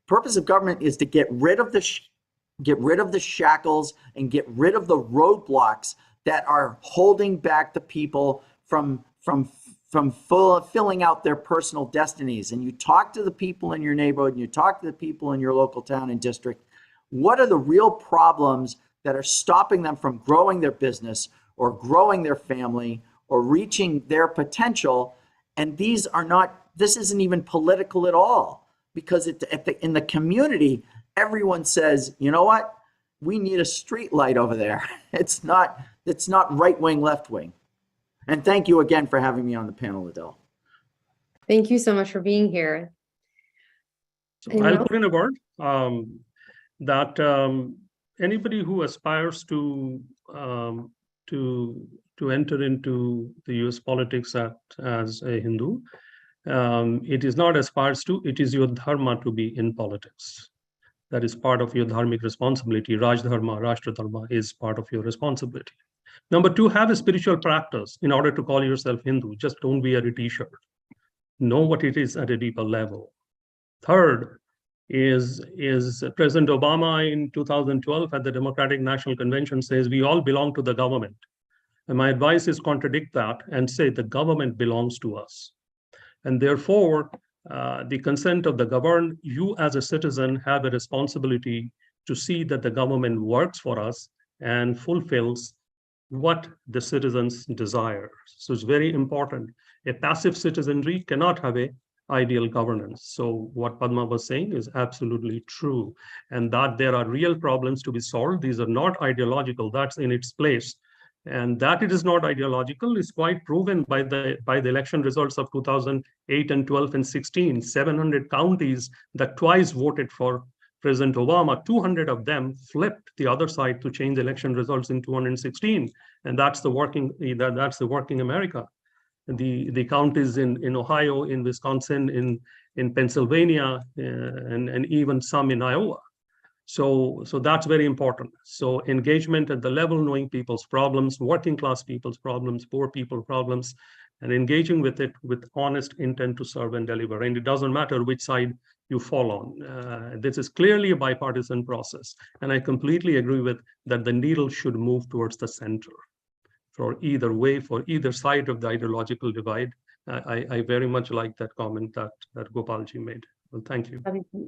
Purpose of government is to get rid of the shackles and get rid of the roadblocks that are holding back the people from filling out their personal destinies. And you talk to the people in your neighborhood, and you talk to the people in your local town and district. What are the real problems that are stopping them from growing their business or growing their family or reaching their potential? And this isn't even political at all, because in the community, everyone says, you know what? We need a street light over there. It's not right wing, left wing. And thank you again for having me on the panel, Adele. Thank you so much for being here. So I'll put in a word that anybody who aspires to enter into the US politics as a Hindu, it is not aspires to, it is your dharma to be in politics. That is part of your dharmic responsibility. Raj Dharma, Rashtra Dharma is part of your responsibility. Number two, have a spiritual practice in order to call yourself Hindu. Just don't wear a t-shirt. Know what it is at a deeper level. Third is President Obama in 2012 at the Democratic National Convention says, we all belong to the government. And my advice is contradict that and say the government belongs to us. And therefore, the consent of the governed, you as a citizen have a responsibility to see that the government works for us and fulfills what the citizens desire. So it's very important. A passive citizenry cannot have an ideal governance. So what Padma was saying is absolutely true, and that there are real problems to be solved. These are not ideological. That's in its place. And that it is not ideological is quite proven by the election results of 2008 and 12 and 16. 700 counties that twice voted for President Obama, 200 of them flipped the other side to change election results in 2016. And that's the working America. The counties in Ohio, in Wisconsin, in Pennsylvania, and even some in Iowa. So that's very important. So engagement at the level, knowing people's problems, working class people's problems, poor people problems, and engaging with it with honest intent to serve and deliver. And it doesn't matter which side you fall on. This is clearly a bipartisan process. And I completely agree with that the needle should move towards the center for either way, for either side of the ideological divide. I very much like that comment that Gopalji made. Well, thank you.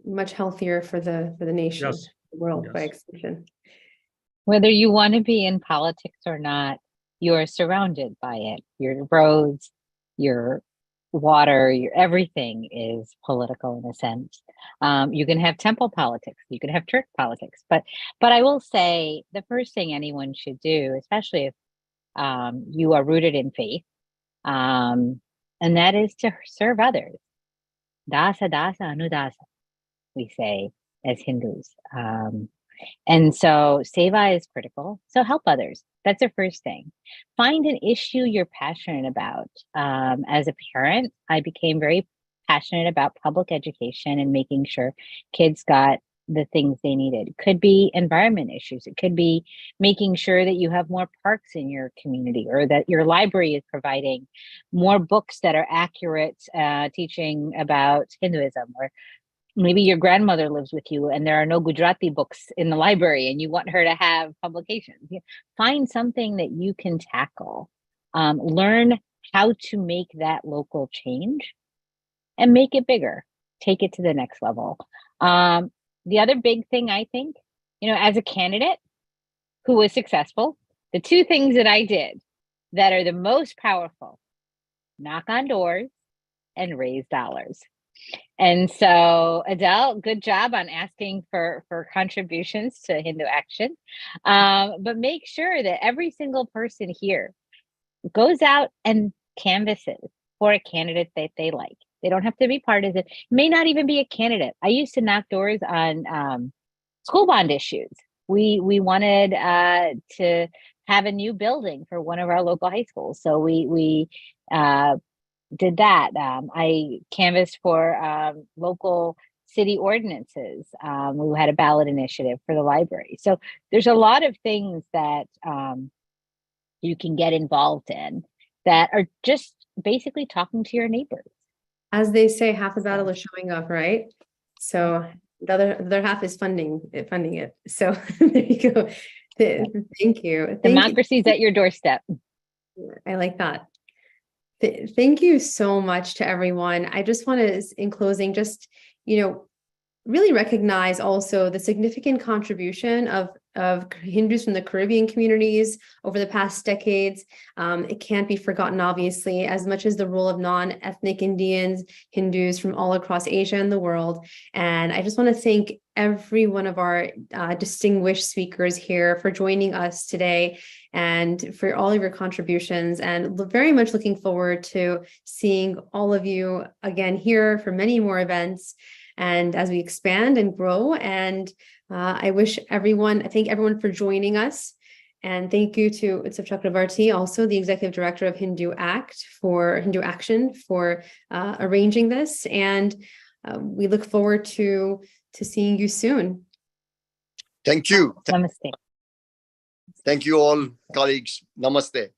Much healthier for the nation, Yes. the world Yes. by extension. Whether you want to be in politics or not, you are surrounded by it. Your roads, your water, your everything is political in a sense. You can have temple politics, you can have church politics, but I will say the first thing anyone should do, especially if you are rooted in faith, and that is to serve others. Dasa dasa anudasa, we say as Hindus. And so seva is critical. So help others. That's the first thing. Find an issue you're passionate about. As a parent, I became very passionate about public education and making sure kids got the things they needed. It could be environment issues. It could be making sure that you have more parks in your community, or that your library is providing more books that are accurate, teaching about Hinduism, or maybe your grandmother lives with you and there are no Gujarati books in the library and you want her to have publications. Find something that you can tackle. Learn how to make that local change and make it bigger. Take it to the next level. The other big thing, I think, as a candidate who was successful, the two things that I did that are the most powerful: knock on doors and raise dollars. And so, Adele, good job on asking for contributions to Hindu Action. But make sure that every single person here goes out and canvasses for a candidate that they like. They don't have to be partisan. It may not even be a candidate. I used to knock doors on school bond issues. We wanted to have a new building for one of our local high schools. So we did that. I canvassed for local city ordinances. We had a ballot initiative for the library. So there's a lot of things that you can get involved in that are just basically talking to your neighbors. As they say, half the battle is showing up, right? So the other half is funding it. So there you go. Thank you. Democracy's at your doorstep. I like that. Thank you so much to everyone. I just want to, in closing, just, really recognize also the significant contribution of Hindus from the Caribbean communities over the past decades. It can't be forgotten, obviously, as much as the role of non-ethnic Indians, Hindus from all across Asia and the world. And I just want to thank every one of our distinguished speakers here for joining us today and for all of your contributions, and very much looking forward to seeing all of you again here for many more events and as we expand and grow. And I thank everyone for joining us. And thank you to Utsav Chakravarti, also the Executive Director of Hindu Action, for arranging this. And we look forward to seeing you soon. Thank you. Namaste. Thank you all, colleagues. Namaste.